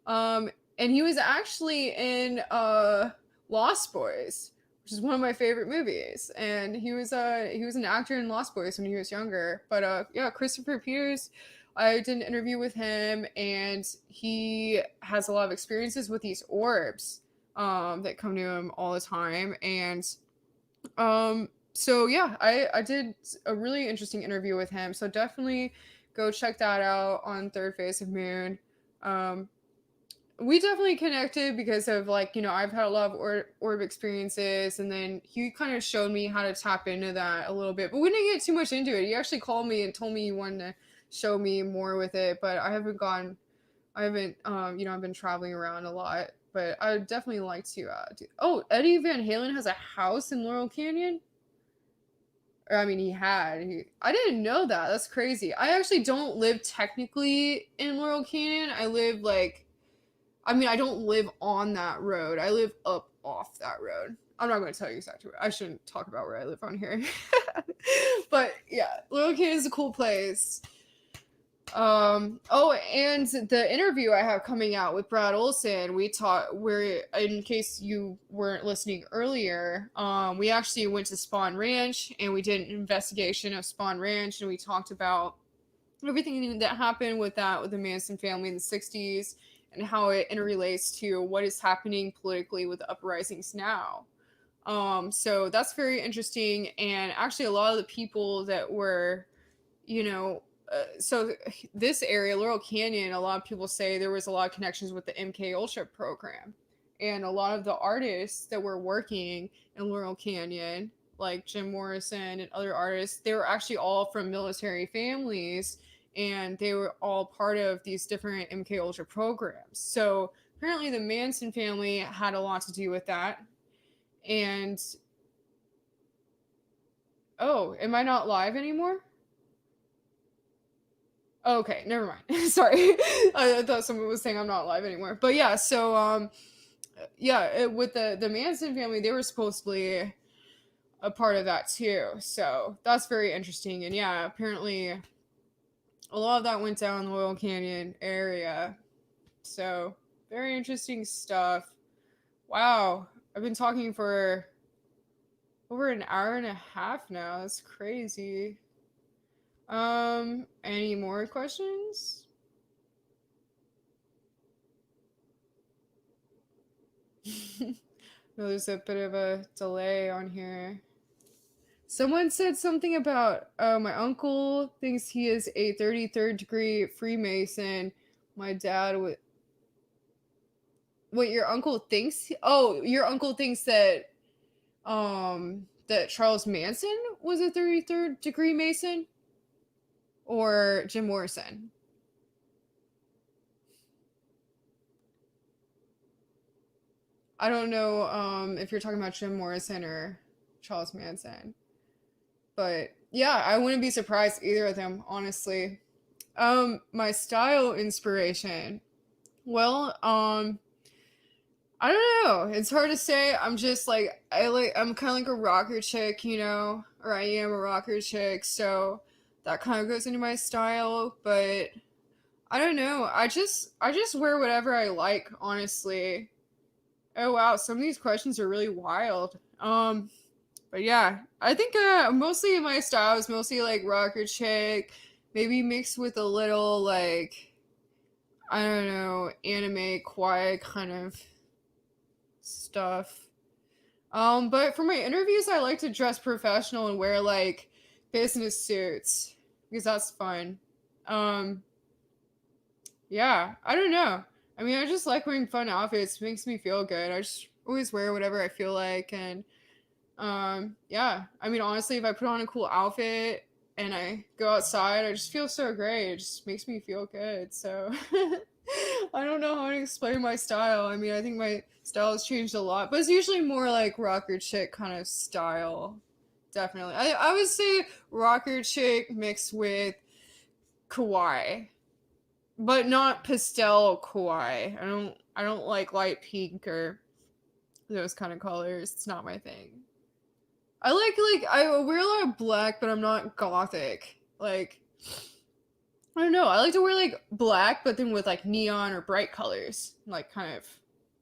Speaker 1: Um, and he was actually in Lost Boys, which is one of my favorite movies. And he was an actor in Lost Boys when he was younger. But yeah, Christopher Peters, I did an interview with him, and he has a lot of experiences with these orbs that come to him all the time. And so yeah, I did a really interesting interview with him. So definitely go check that out on Third Phase of Moon. Um, we definitely connected because of, like, you know, I've had a lot of orb experiences, and then he kind of showed me how to tap into that a little bit, but we didn't get too much into it. He actually called me and told me he wanted to show me more with it, but I haven't you know, I've been traveling around a lot, but I would definitely like to oh, Eddie Van Halen has a house in Laurel Canyon. Or, I mean, I didn't know that. That's crazy. I actually don't live technically in Laurel Canyon. I live like, I mean, I don't live on that road. I live up off that road. I'm not going to tell you exactly where. I shouldn't talk about where I live on here. But yeah, Laurel Canyon is a cool place. Oh, and the interview I have coming out with Brad Olson, where, in case you weren't listening earlier, we actually went to Spawn Ranch and we did an investigation of Spawn Ranch, and we talked about everything that happened with the Manson family in the 60s and how it interrelates to what is happening politically with the uprisings now. So that's very interesting, and actually a lot of the people that were, you know, so this area, Laurel Canyon, a lot of people say there was a lot of connections with the MK Ultra program, and a lot of the artists that were working in Laurel Canyon, like Jim Morrison and other artists, they were actually all from military families, and they were all part of these different MK Ultra programs. So apparently, the Manson family had a lot to do with that. And oh, am I not live anymore? Okay, never mind. Sorry. I thought someone was saying I'm not live anymore. But yeah, so yeah, with the Manson family, they were supposedly a part of that too. So that's very interesting. And yeah, apparently a lot of that went down in the Laurel Canyon area. So very interesting stuff. Wow. I've been talking for over an hour and a half now. That's crazy. Any more questions? No, there's a bit of a delay on here. Someone said something about, my uncle thinks he is a 33rd degree Freemason. My dad would. What, your uncle thinks? Oh, your uncle thinks that Charles Manson was a 33rd degree Mason? Or Jim Morrison? I don't know if you're talking about Jim Morrison or Charles Manson. But yeah, I wouldn't be surprised either of them, honestly. My style inspiration. Well, I don't know. It's hard to say. I'm just like, I'm kind of like a rocker chick, you know, or I am a rocker chick, so that kind of goes into my style, but I don't know. I just wear whatever I like, honestly. Oh wow, some of these questions are really wild. But yeah, I think mostly my style is mostly like rocker chick, maybe mixed with a little like, I don't know, anime quiet kind of stuff. But for my interviews, I like to dress professional and wear like business suits because that's fun. Um, yeah, I don't know. I mean, I just like wearing fun outfits. It makes me feel good. always wear whatever I feel like. And yeah, I mean, honestly, if I put on a cool outfit and I go outside, I just feel so great. It just makes me feel good. So I don't know how to explain my style. I mean, I think my style has changed a lot, but it's usually more like rocker chick kind of style. Definitely. I would say rocker chick mixed with kawaii, but not pastel kawaii. I don't like light pink or those kind of colors. It's not my thing. I like I wear a lot of black, but I'm not gothic. Like I don't know. I like to wear like black, but then with like neon or bright colors, like kind of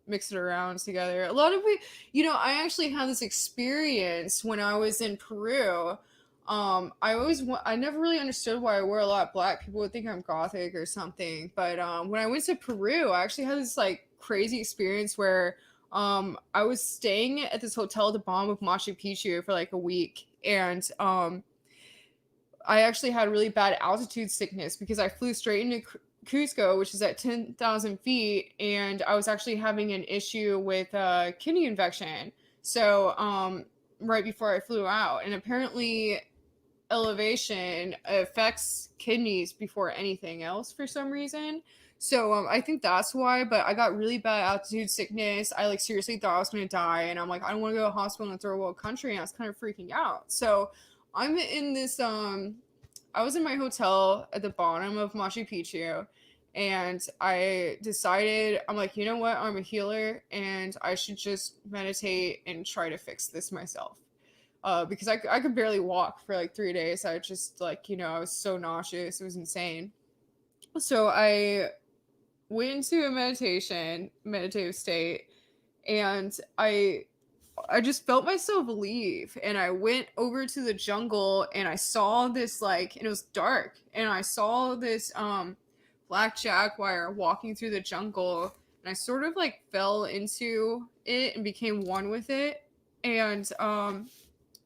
Speaker 1: mix it around together. A lot of people, I actually had this experience when I was in Peru. I never really understood why I wear a lot of black. People would think I'm gothic or something. But when I went to Peru, I actually had this like crazy experience where I was staying at this hotel at the bottom of Machu Picchu for like a week, and I actually had really bad altitude sickness because I flew straight into Cusco, which is at 10,000 feet, and I was actually having an issue with kidney infection. So, right before I flew out, and apparently elevation affects kidneys before anything else for some reason. So I think that's why. But I got really bad altitude sickness. I like seriously thought I was gonna die, and I'm like, I don't want to go to the hospital in a third world country, and I was kind of freaking out. So I'm in this I was in my hotel at the bottom of Machu Picchu, and I decided, I'm like, you know what, I'm a healer and I should just meditate and try to fix this myself. Because I could barely walk for like 3 days. I just like, I was so nauseous. It was insane. So I went into a meditative state, and I just felt myself leave, and I went over to the jungle, and I saw this like, and it was dark, and I saw this black jaguar walking through the jungle, and I sort of like fell into it and became one with it. And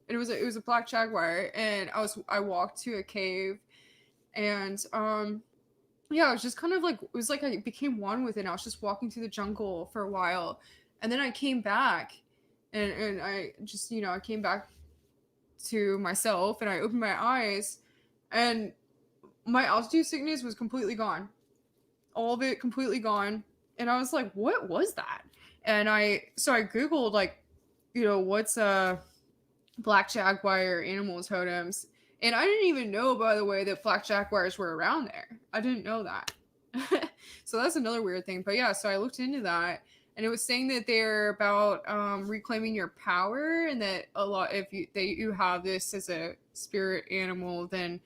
Speaker 1: it was a black jaguar, and I walked to a cave, and yeah, it was just kind of like, it was like I became one with it. And I was just walking through the jungle for a while, and then I came back, and I just, I came back to myself, and I opened my eyes, and my altitude sickness was completely gone. All of it completely gone. And I was like, what was that? And I Googled like, what's black jaguar animal totems. And I didn't even know, by the way, that black jaguars were around there. I didn't know that. So that's another weird thing. But yeah, so I looked into that, and it was saying that they're about reclaiming your power, and that a lot, if you have this as a spirit animal, then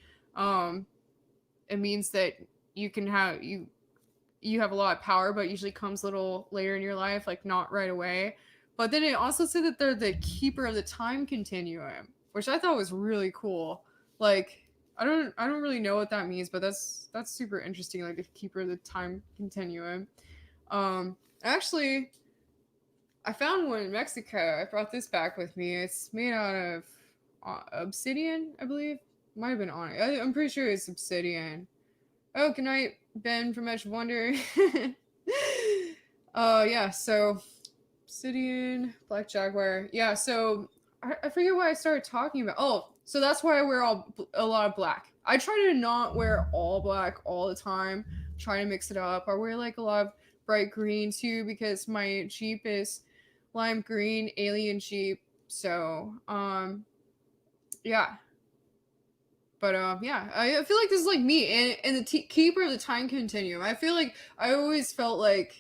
Speaker 1: it means that you can have you have a lot of power, but it usually comes a little later in your life, like not right away. But then it also said that they're the keeper of the time continuum, which I thought was really cool. Like, I don't really know what that means, but that's super interesting. Like, the keeper of the time continuum. Actually, I found one in Mexico. I brought this back with me. It's made out of obsidian, I believe. Might have been on it. I'm pretty sure it's obsidian. Oh, good night, Ben from Edge of Wonder. Yeah. So obsidian, black jaguar. Yeah, so I forget why I started talking about. Oh, so that's why I wear a lot of black. I try to not wear all black all the time. Try to mix it up. I wear like a lot of bright green too, because my Jeep is lime green alien Jeep. So yeah. But yeah, I feel like this is like me and the keeper of the time continuum. I feel like I always felt like,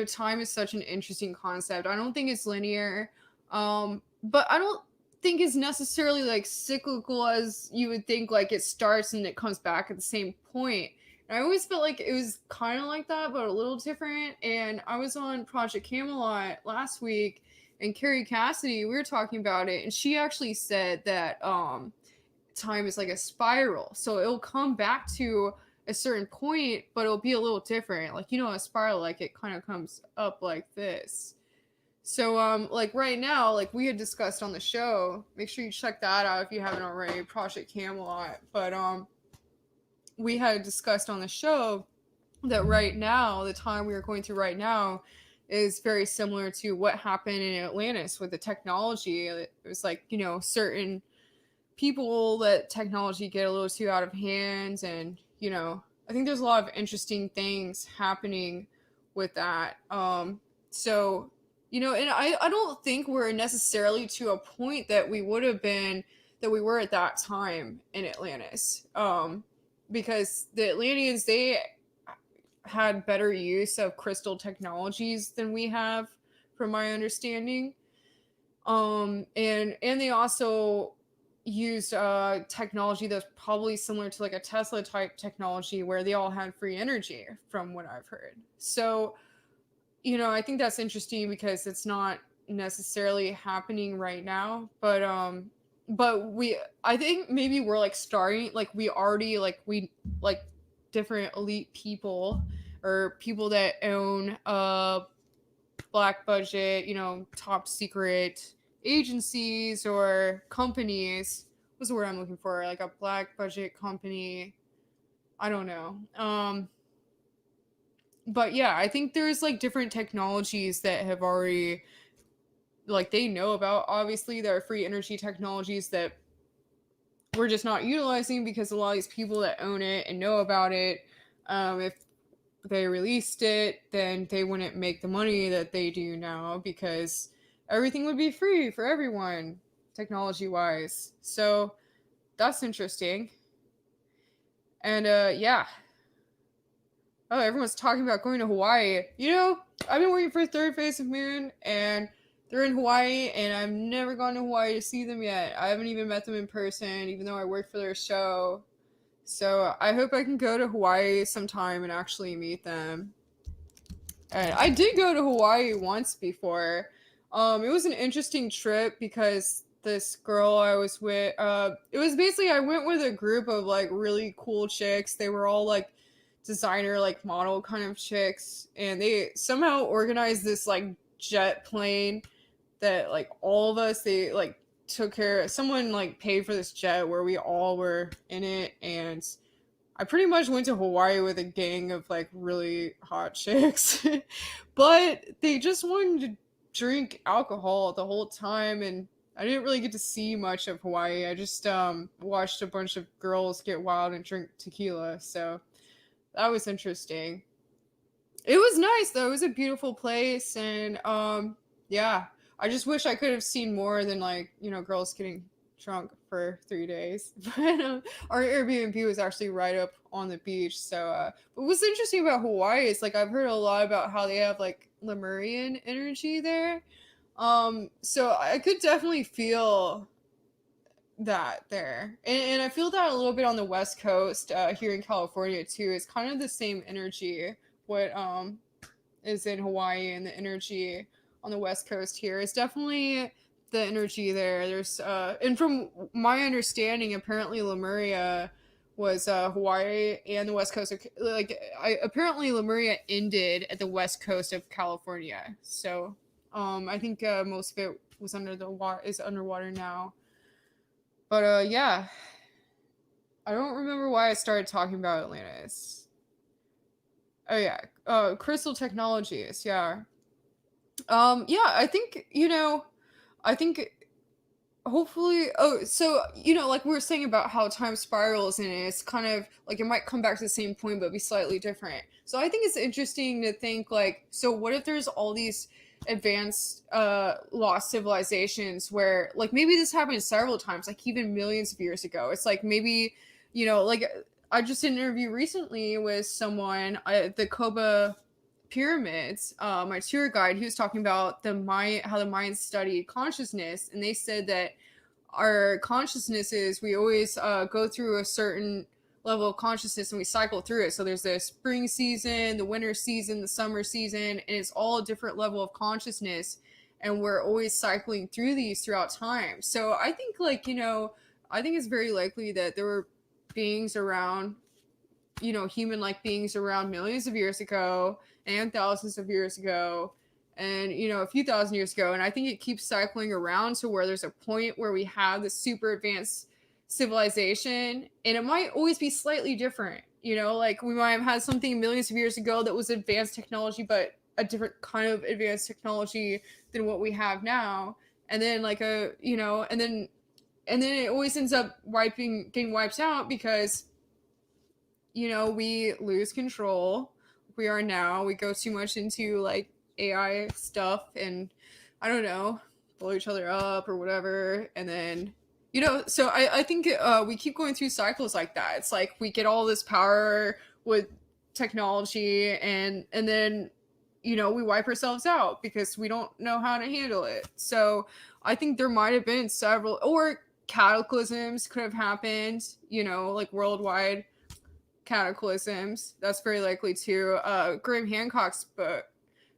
Speaker 1: time is such an interesting concept. I don't think it's linear, but I don't think it's necessarily like cyclical as you would think. Like it starts and it comes back at the same point. And I always felt like it was kind of like that, but a little different. And I was on Project Camelot last week, and Carrie Cassidy, we were talking about it, and she actually said that time is like a spiral, so it'll come back to a certain point, but it'll be a little different. Like, a spiral, like it kind of comes up like this. So like right now, like we had discussed on the show, make sure you check that out if you haven't already, Project Camelot. But we had discussed on the show that right now, the time we are going through right now, is very similar to what happened in Atlantis with the technology. It was like, you know, certain people let technology get a little too out of hands, and you know, I think there's a lot of interesting things happening with that. So you know, and I don't think we're necessarily to a point that we would have been, that we were at that time in Atlantis, because the Atlanteans, they had better use of crystal technologies than we have, from my understanding. And they also used technology that's probably similar to like a Tesla type technology, where they all had free energy, from what I've heard. So you know, I think that's interesting because it's not necessarily happening right now, but we, I think maybe we're like starting, like we already, like we, like different elite people, or people that own black budget, you know, top secret agencies or companies. What's the word I'm looking for? Like a black budget company. I don't know. But yeah, I think there's like different technologies that have already, like they know about. Obviously, there are free energy technologies that we're just not utilizing because a lot of these people that own it and know about it, if they released it, then they wouldn't make the money that they do now, because everything would be free for everyone, technology wise. So that's interesting. And yeah. Oh, everyone's talking about going to Hawaii. You know, I've been waiting for third phase of Moon, and they're in Hawaii, and I've never gone to Hawaii to see them yet. I haven't even met them in person, even though I work for their show. So I hope I can go to Hawaii sometime and actually meet them. And I did go to Hawaii once before. It was an interesting trip because this girl I was with, it was basically, I went with a group of like really cool chicks. They were all like designer, like model kind of chicks, and they somehow organized this like jet plane that like all of us, they like took care, someone like paid for this jet where we all were in it, and I pretty much went to Hawaii with a gang of like really hot chicks, but they just wanted to drink alcohol the whole time, and I didn't really get to see much of Hawaii. I just watched a bunch of girls get wild and drink tequila, so that was interesting. It was nice though. It was a beautiful place, and yeah, I just wish I could have seen more than like, you know, girls getting drunk for 3 days. But our Airbnb was actually right up on the beach. So, but what's interesting about Hawaii is like I've heard a lot about how they have like Lemurian energy there. So I could definitely feel that there, and I feel that a little bit on the West Coast, here in California too. It's kind of the same energy. What is in Hawaii, and the energy on the West Coast here is definitely the energy there. There's and from my understanding, apparently Lemuria was Hawaii and the West Coast of, like apparently Lemuria ended at the West Coast of California. So I think most of it was under the water, is underwater now. But yeah, I don't remember why I started talking about Atlantis. Oh yeah, crystal technologies. Yeah, yeah. I think, you know, I think hopefully. Oh, so you know, like we were saying about how time spirals, and it's kind of like it might come back to the same point but be slightly different. So I think it's interesting to think like, so what if there's all these advanced lost civilizations where like maybe this happened several times, like even millions of years ago. It's like maybe, you know, like I just did an interview recently with someone at the Koba pyramids. My tour guide, he was talking about the Mayan, how the Mayans studied consciousness, and they said that our consciousnesses, we always go through a certain level of consciousness and we cycle through it. So there's the spring season, the winter season, the summer season, and it's all a different level of consciousness, and we're always cycling through these throughout time. So I think, like, you know, I think it's very likely that there were beings around, you know, human like beings around millions of years ago and thousands of years ago, and you know, a few thousand years ago. And I think it keeps cycling around to where there's a point where we have this super advanced civilization, and it might always be slightly different. You know, like we might have had something millions of years ago that was advanced technology, but a different kind of advanced technology than what we have now. And then like a, you know, and then it always ends up getting wiped out because, you know, we lose control. We are now, we go too much into like AI stuff and I don't know, blow each other up or whatever. And then, you know, so I think we keep going through cycles like that. It's like we get all this power with technology and then, you know, we wipe ourselves out because we don't know how to handle it. So I think there might have been several, or cataclysms could have happened, you know, like worldwide cataclysms. That's very likely too. Graham Hancock's book,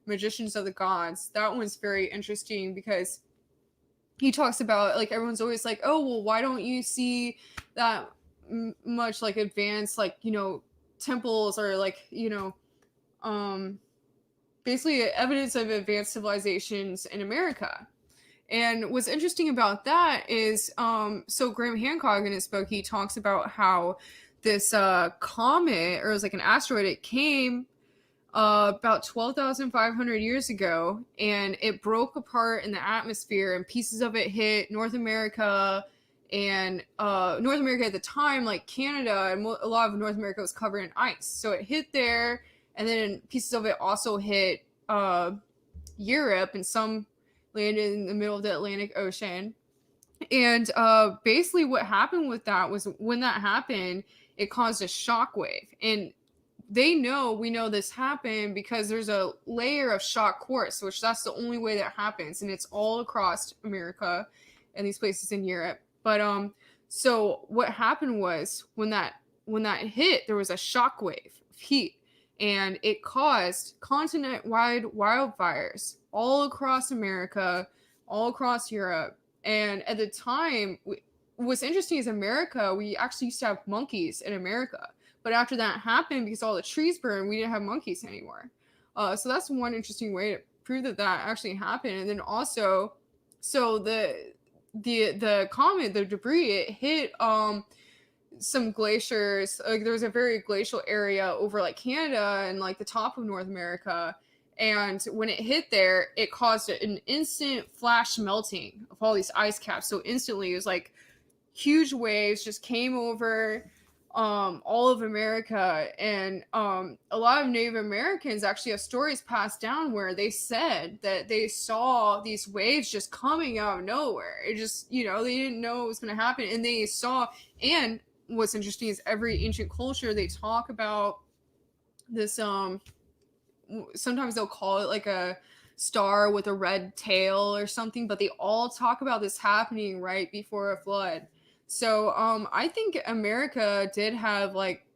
Speaker 1: Magicians of the Gods, that one's very interesting because he talks about, like, everyone's always like, oh, well, why don't you see that much like advanced, like, you know, temples or like, you know, basically evidence of advanced civilizations in America. And what's interesting about that is, so Graham Hancock in his book, he talks about how this comet, or it was like an asteroid, it came about 12,500 years ago, and it broke apart in the atmosphere, and pieces of it hit North America. And North America at the time, like Canada, and a lot of North America was covered in ice. So it hit there, and then pieces of it also hit Europe, and some landed in the middle of the Atlantic Ocean. And basically what happened with that was, when that happened, it caused a shockwave. And we know this happened because there's a layer of shock quartz, which that's the only way that happens, and it's all across America and these places in Europe. But so what happened was, when that hit, there was a shockwave of heat, and it caused continent-wide wildfires all across America, all across Europe. And at the time, what's interesting is America, we actually used to have monkeys in America. But after that happened, because all the trees burned, we didn't have monkeys anymore. So that's one interesting way to prove that that actually happened. And then also, so the comet, the debris, it hit some glaciers. Like, there was a very glacial area over like Canada and like the top of North America. And when it hit there, it caused an instant flash melting of all these ice caps. So instantly, it was like huge waves just came over all of America. And a lot of Native Americans actually have stories passed down where they said that they saw these waves just coming out of nowhere. It just, you know, they didn't know what was going to happen. And they saw, and what's interesting is every ancient culture, they talk about this, sometimes they'll call it like a star with a red tail or something, but they all talk about this happening right before a flood. So I think America did have like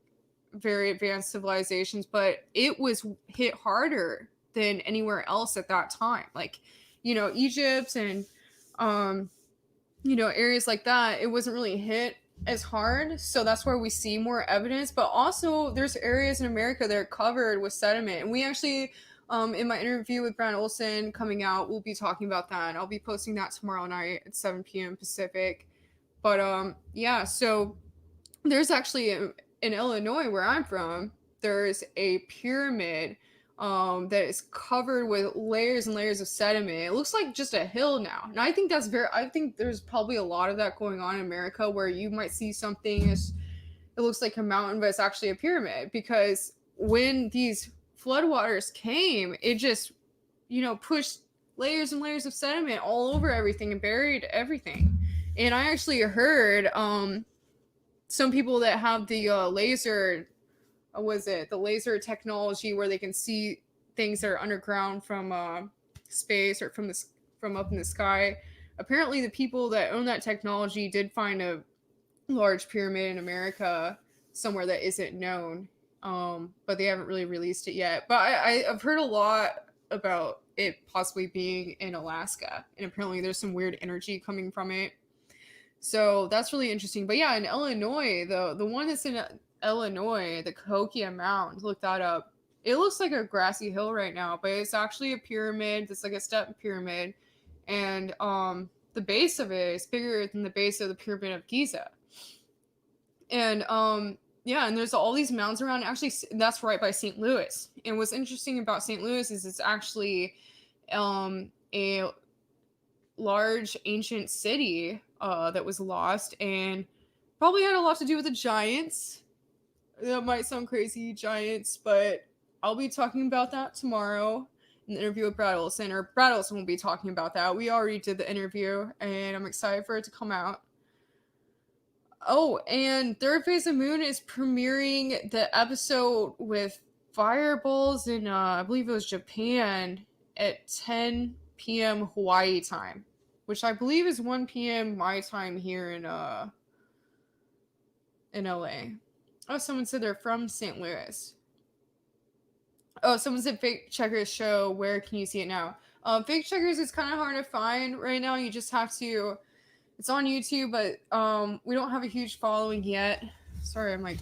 Speaker 1: very advanced civilizations, but it was hit harder than anywhere else at that time. Like, you know, Egypt and you know, areas like that, it wasn't really hit as hard. So that's where we see more evidence. But also there's areas in America that are covered with sediment. And we actually, in my interview with Brad Olson coming out, we'll be talking about that. I'll be posting that tomorrow night at 7 p.m. Pacific. But yeah, so there's actually in Illinois, where I'm from, there's a pyramid that is covered with layers and layers of sediment. It looks like just a hill now. And I think I think there's probably a lot of that going on in America, where you might see something it looks like a mountain, but it's actually a pyramid. Because when these floodwaters came, it just, you know, pushed layers and layers of sediment all over everything and buried everything. And I actually heard some people that have the laser technology, where they can see things that are underground from space, or from up in the sky. Apparently, the people that own that technology did find a large pyramid in America somewhere that isn't known, but they haven't really released it yet. But I've heard a lot about it possibly being in Alaska, and apparently there's some weird energy coming from it. So that's really interesting. But yeah, in Illinois, the one that's in Illinois, the Cahokia Mound, look that up. It looks like a grassy hill right now, but it's actually a pyramid. It's like a step pyramid. And the base of it is bigger than the base of the Pyramid of Giza. And yeah, and there's all these mounds around. Actually, that's right by St. Louis. And what's interesting about St. Louis is it's actually a large ancient city that was lost, and probably had a lot to do with the giants. That might sound crazy, giants, but I'll be talking about that tomorrow in the interview with Brad Olson. Or Brad Olson will be talking about that. We already did the interview, and I'm excited for it to come out. Oh, and Third Phase of Moon is premiering the episode with fireballs in, I believe it was Japan, at 10 p.m. Hawaii time, which I believe is 1 p.m. my time here in LA. Oh, someone said they're from St. Louis. Oh, someone said Fake Checkers show. Where can you see it now? Fake Checkers is kind of hard to find right now. You just have to. It's on YouTube, but we don't have a huge following yet. Sorry, I'm like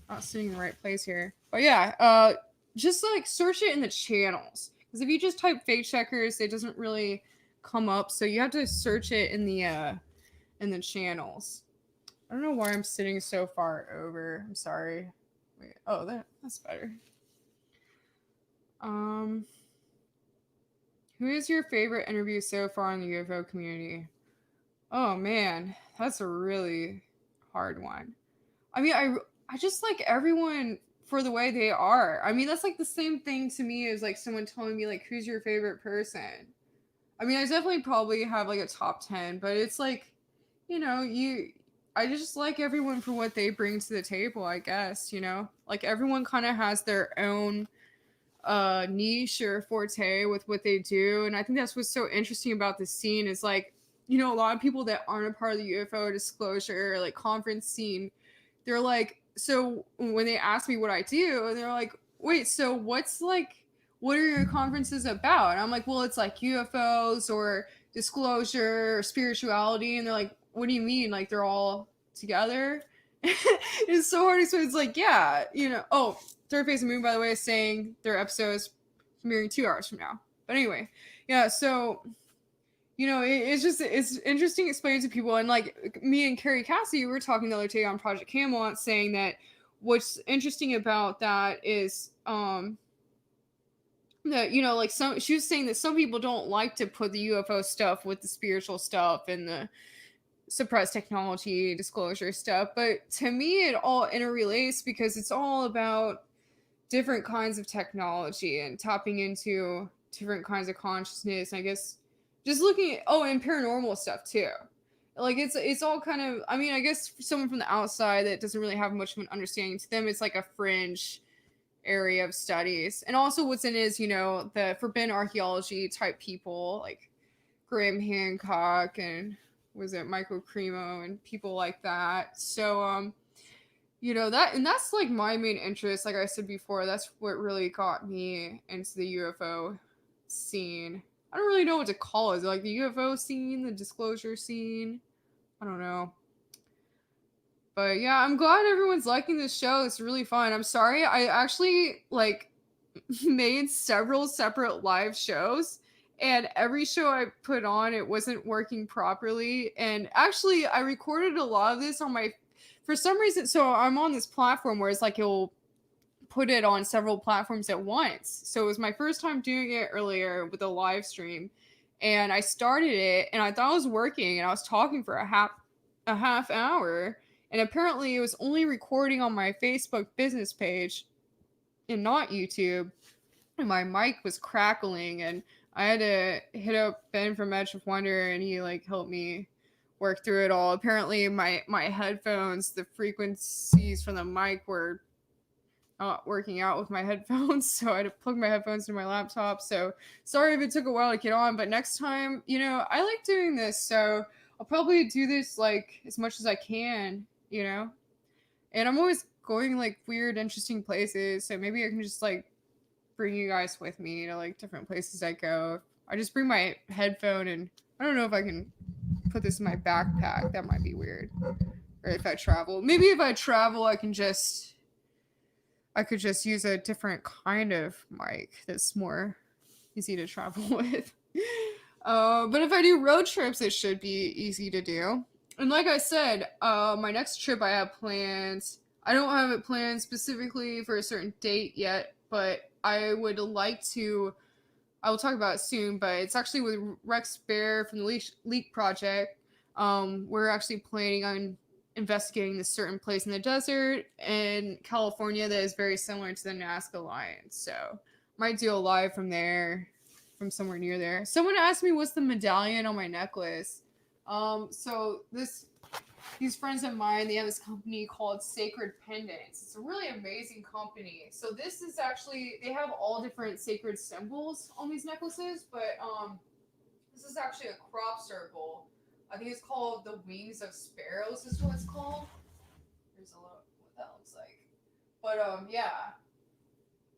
Speaker 1: not sitting in the right place here. But yeah, just like search it in the channels, because if you just type Fake Checkers, it doesn't really come up. So you have to search it in the channels. I don't know why I'm sitting so far over. I'm sorry. Wait. Oh, that's better. Who is your favorite interview so far in the UFO community? Oh man, that's a really hard one. I mean, I just like everyone for the way they are. I mean, that's like the same thing to me as like someone telling me like, who's your favorite person? I mean, I definitely probably have like a top 10, but it's like, I just like everyone for what they bring to the table, I guess, like everyone kind of has their own niche or forte with what they do. And I think that's what's so interesting about this scene is like, a lot of people that aren't a part of the UFO disclosure, like conference scene, they're like, so when they ask me what I do, and they're like, wait, so what are your conferences about? And I'm like, well, it's like UFOs or disclosure or spirituality. And they're like, what do you mean? Like they're all together? It's so hard to explain. It's like, yeah, oh, Third Phase of Moon, by the way, is saying their episode is premiering 2 hours from now. But anyway, yeah, so it's interesting explaining to people. And like me and Carrie Cassidy, we were talking the other day on Project Camelot, saying that what's interesting about that is that like she was saying that some people don't like to put the UFO stuff with the spiritual stuff and the suppressed technology disclosure stuff, but to me it all interrelates because it's all about different kinds of technology and tapping into different kinds of consciousness. I guess just looking at and paranormal stuff too. Like it's all kind of, I mean, I guess for someone from the outside that doesn't really have much of an understanding, to them it's like a fringe area of studies. And also what's in is, the forbidden archaeology type people like Graham Hancock and was it Michael Cremo and people like that. So that's like my main interest. Like I said before, that's what really got me into the UFO scene. I don't really know what to call it. Is it like the UFO scene, the disclosure scene? I don't know. But yeah, I'm glad everyone's liking this show. It's really fun. I'm sorry, I actually like made several separate live shows, and every show I put on, it wasn't working properly. And actually, I recorded a lot of this on for some reason. So I'm on this platform where it's like you'll put it on several platforms at once. So it was my first time doing it earlier with a live stream, and I started it, and I thought it was working, and I was talking for a half hour, and apparently it was only recording on my Facebook business page and not YouTube. And my mic was crackling, and I had to hit up Ben from Edge of Wonder, and he like helped me work through it all. Apparently my headphones, the frequencies from the mic were not working out with my headphones, so I had to plug my headphones into my laptop. So sorry if it took a while to get on, but next time, I like doing this, so I'll probably do this like as much as I can, and I'm always going like weird, interesting places, so maybe I can just like bring you guys with me to like different places I go. I just bring my headphone, and I don't know if I can put this in my backpack. That might be weird. Or if I travel, maybe if I travel, I could just use a different kind of mic that's more easy to travel with. But if I do road trips, it should be easy to do. And like I said, my next trip I have planned. I don't have it planned specifically for a certain date yet, but I would like to. I will talk about it soon, but it's actually with Rex Bear from the Leak Project. We're actually planning on investigating this certain place in the desert in California that is very similar to the Nazca Alliance. So might do a live from there, from somewhere near there. Someone asked me what's the medallion on my necklace. So these friends of mine, they have this company called Sacred Pendants. It's a really amazing company. So this is actually, they have all different sacred symbols on these necklaces, but this is actually a crop circle. I think it's called the Wings of Sparrows is what it's called. Here's a look what that looks like. But yeah.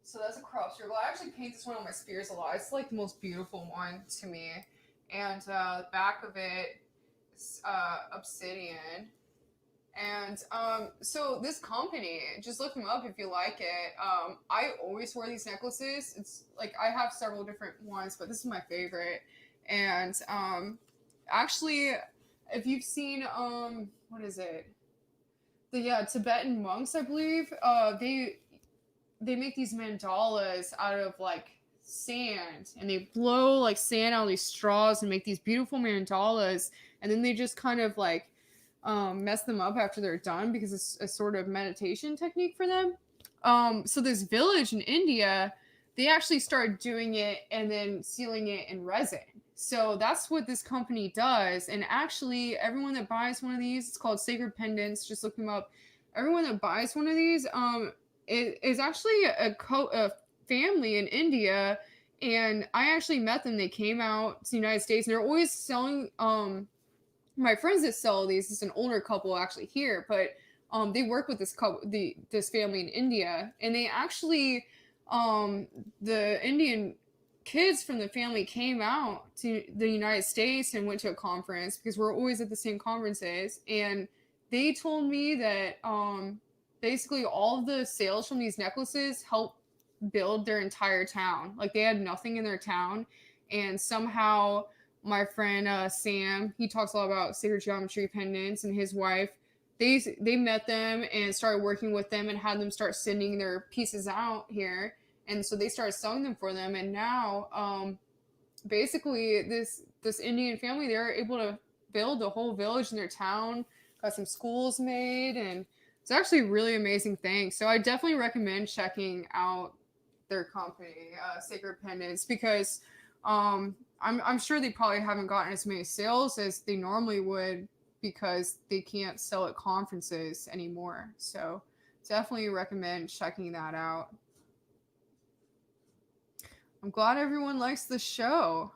Speaker 1: So that's a crop circle. I actually paint this one on my spears a lot. It's like the most beautiful one to me. And the back of it is obsidian. And so this company, just look them up if you like it. I always wear these necklaces. It's like I have several different ones, but this is my favorite. And actually, if you've seen what is it? The Tibetan monks, I believe. They make these mandalas out of like sand, and they blow like sand out of these straws and make these beautiful mandalas, and then they just kind of like mess them up after they're done because it's a sort of meditation technique for them. So this village in India, they actually started doing it and then sealing it in resin. So that's what this company does. And actually, everyone that buys one of these, it's called Sacred Pendants. Just look them up. Everyone that buys one of these, it is actually a family in India, and I actually met them. They came out to the United States, and they're always selling. My friends that sell these, it's an older couple actually here, but they work with this couple, this family in India, and they actually, the Indian kids from the family came out to the United States and went to a conference because we're always at the same conferences, and they told me that basically all of the sales from these necklaces helped build their entire town. Like they had nothing in their town, and somehow my friend Sam, he talks a lot about sacred geometry pendants, and his wife, they met them and started working with them and had them start sending their pieces out here, and so they started selling them for them. And now, basically, this Indian family, they're able to build a whole village in their town, got some schools made, and it's actually a really amazing thing. So I definitely recommend checking out their company, Sacred Pendants, because I'm sure they probably haven't gotten as many sales as they normally would because they can't sell at conferences anymore. So definitely recommend checking that out. I'm glad everyone likes the show.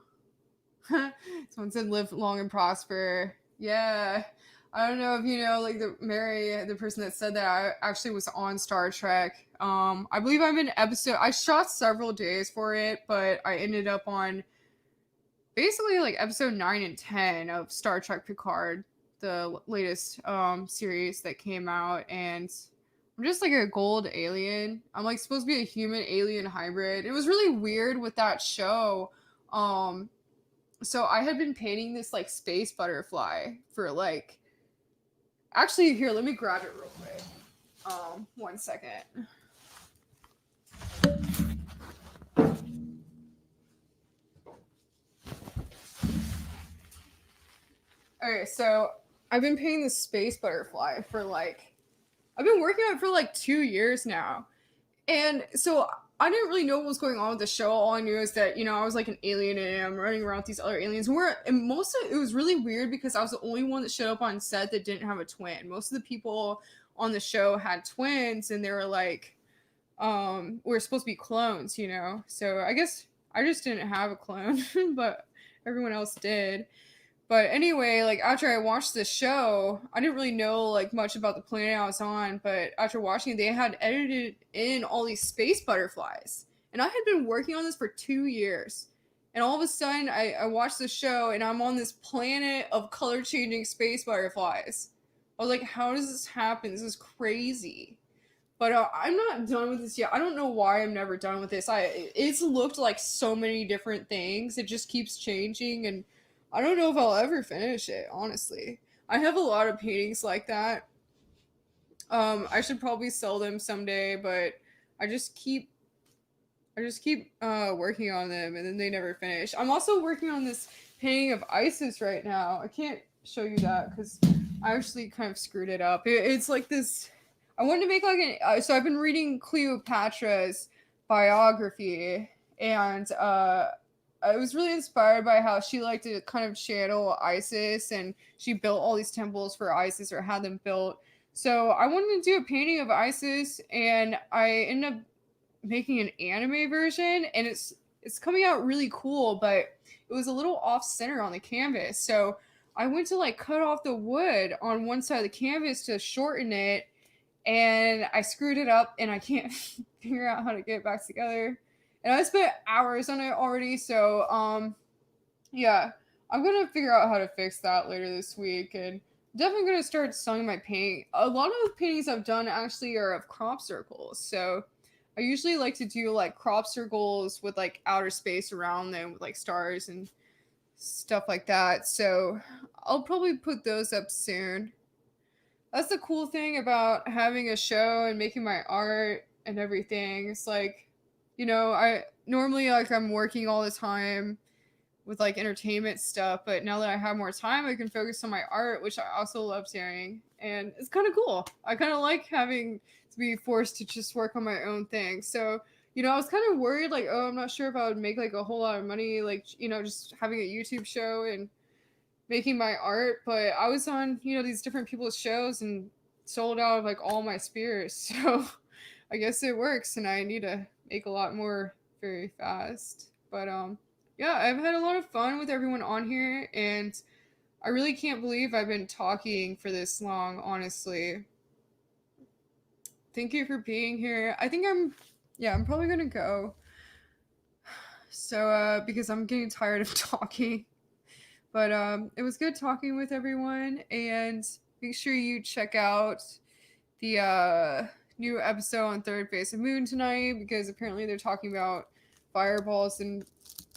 Speaker 1: Someone said live long and prosper. Yeah. I don't know if you know, like the person that said that, I actually was on Star Trek. I believe I'm in episode. I shot several days for it, but I ended up on basically like episode 9 and 10 of Star Trek Picard, the latest series that came out, and I'm just like a gold alien. I'm like supposed to be a human alien hybrid. It was really weird with that show. So I had been painting this like space butterfly for like. Actually, here, let me grab it real quick. 1 second. Okay, so I've been painting this space butterfly for like, I've been working on it for like 2 years now. And so I didn't really know what was going on with the show. All I knew is that, I was like an alien and I'm running around with these other aliens. And most of it was really weird because I was the only one that showed up on set that didn't have a twin. Most of the people on the show had twins, and they were like, we're supposed to be clones, So I guess I just didn't have a clone, but everyone else did. But anyway, like after I watched the show, I didn't really know like much about the planet I was on, but after watching it, they had edited in all these space butterflies. And I had been working on this for 2 years. And all of a sudden, I watched the show and I'm on this planet of color changing space butterflies. I was like, how does this happen? This is crazy. But I'm not done with this yet. I don't know why I'm never done with this. It's looked like so many different things. It just keeps changing, and I don't know if I'll ever finish it, honestly. I have a lot of paintings like that. I should probably sell them someday, but I just keep working on them and then they never finish. I'm also working on this painting of Isis right now. I can't show you that because I actually kind of screwed it up. It's like this. I wanted to make like an. So I've been reading Cleopatra's biography, and I was really inspired by how she liked to kind of channel Isis, and she built all these temples for Isis or had them built. So I wanted to do a painting of Isis, and I ended up making an anime version, and it's coming out really cool, but it was a little off center on the canvas. So I went to like cut off the wood on one side of the canvas to shorten it, and I screwed it up and I can't figure out how to get it back together. And I spent hours on it already, so yeah, I'm gonna figure out how to fix that later this week, and definitely gonna start selling my paint. A lot of the paintings I've done actually are of crop circles, so I usually like to do like crop circles with like outer space around them with like stars and stuff like that. So I'll probably put those up soon. That's the cool thing about having a show and making my art and everything. It's like, I normally like I'm working all the time with like entertainment stuff, but now that I have more time, I can focus on my art, which I also love doing, and it's kind of cool. I kind of like having to be forced to just work on my own thing. So, I was kind of worried, like, oh, I'm not sure if I would make like a whole lot of money, like, just having a YouTube show and making my art, but I was on, these different people's shows and sold out of like all my spears. So I guess it works, and I need to make a lot more very fast. But yeah, I've had a lot of fun with everyone on here, and I really can't believe I've been talking for this long, honestly. Thank you for being here. I'm probably gonna go. So, because I'm getting tired of talking. But it was good talking with everyone, and make sure you check out the new episode on Third Phase of Moon tonight, because apparently they're talking about fireballs in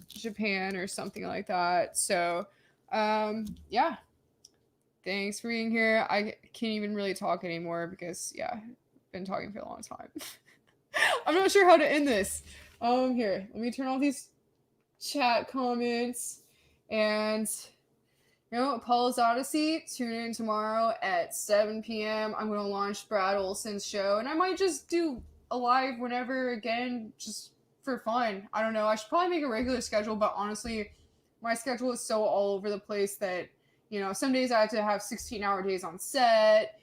Speaker 1: Japan or something like that. So, yeah. Thanks for being here. I can't even really talk anymore because, yeah, I've been talking for a long time. I'm not sure how to end this. Here, let me turn off these chat comments. And, Apolla's Odyssey, tune in tomorrow at 7 p.m. I'm going to launch Brad Olson's show, and I might just do a live whenever again, just for fun. I don't know. I should probably make a regular schedule, but honestly, my schedule is so all over the place that, some days I have to have 16-hour days on set.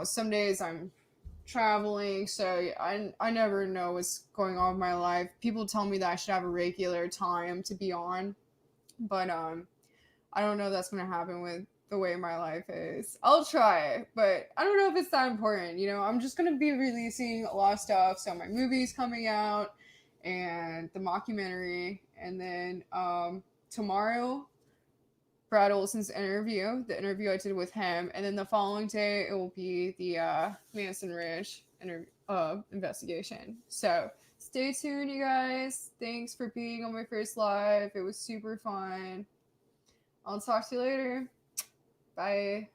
Speaker 1: Some days I'm traveling, so I never know what's going on with my life. People tell me that I should have a regular time to be on, but I don't know if that's going to happen with the way my life is. I'll try, but I don't know if it's that important. I'm just going to be releasing a lot of stuff. So my movie's coming out and the mockumentary, and then tomorrow, Brad Olson's interview, the interview I did with him, and then the following day it will be the Manson Ridge investigation. So stay tuned, you guys. Thanks for being on my first live. It was super fun. I'll talk to you later. Bye.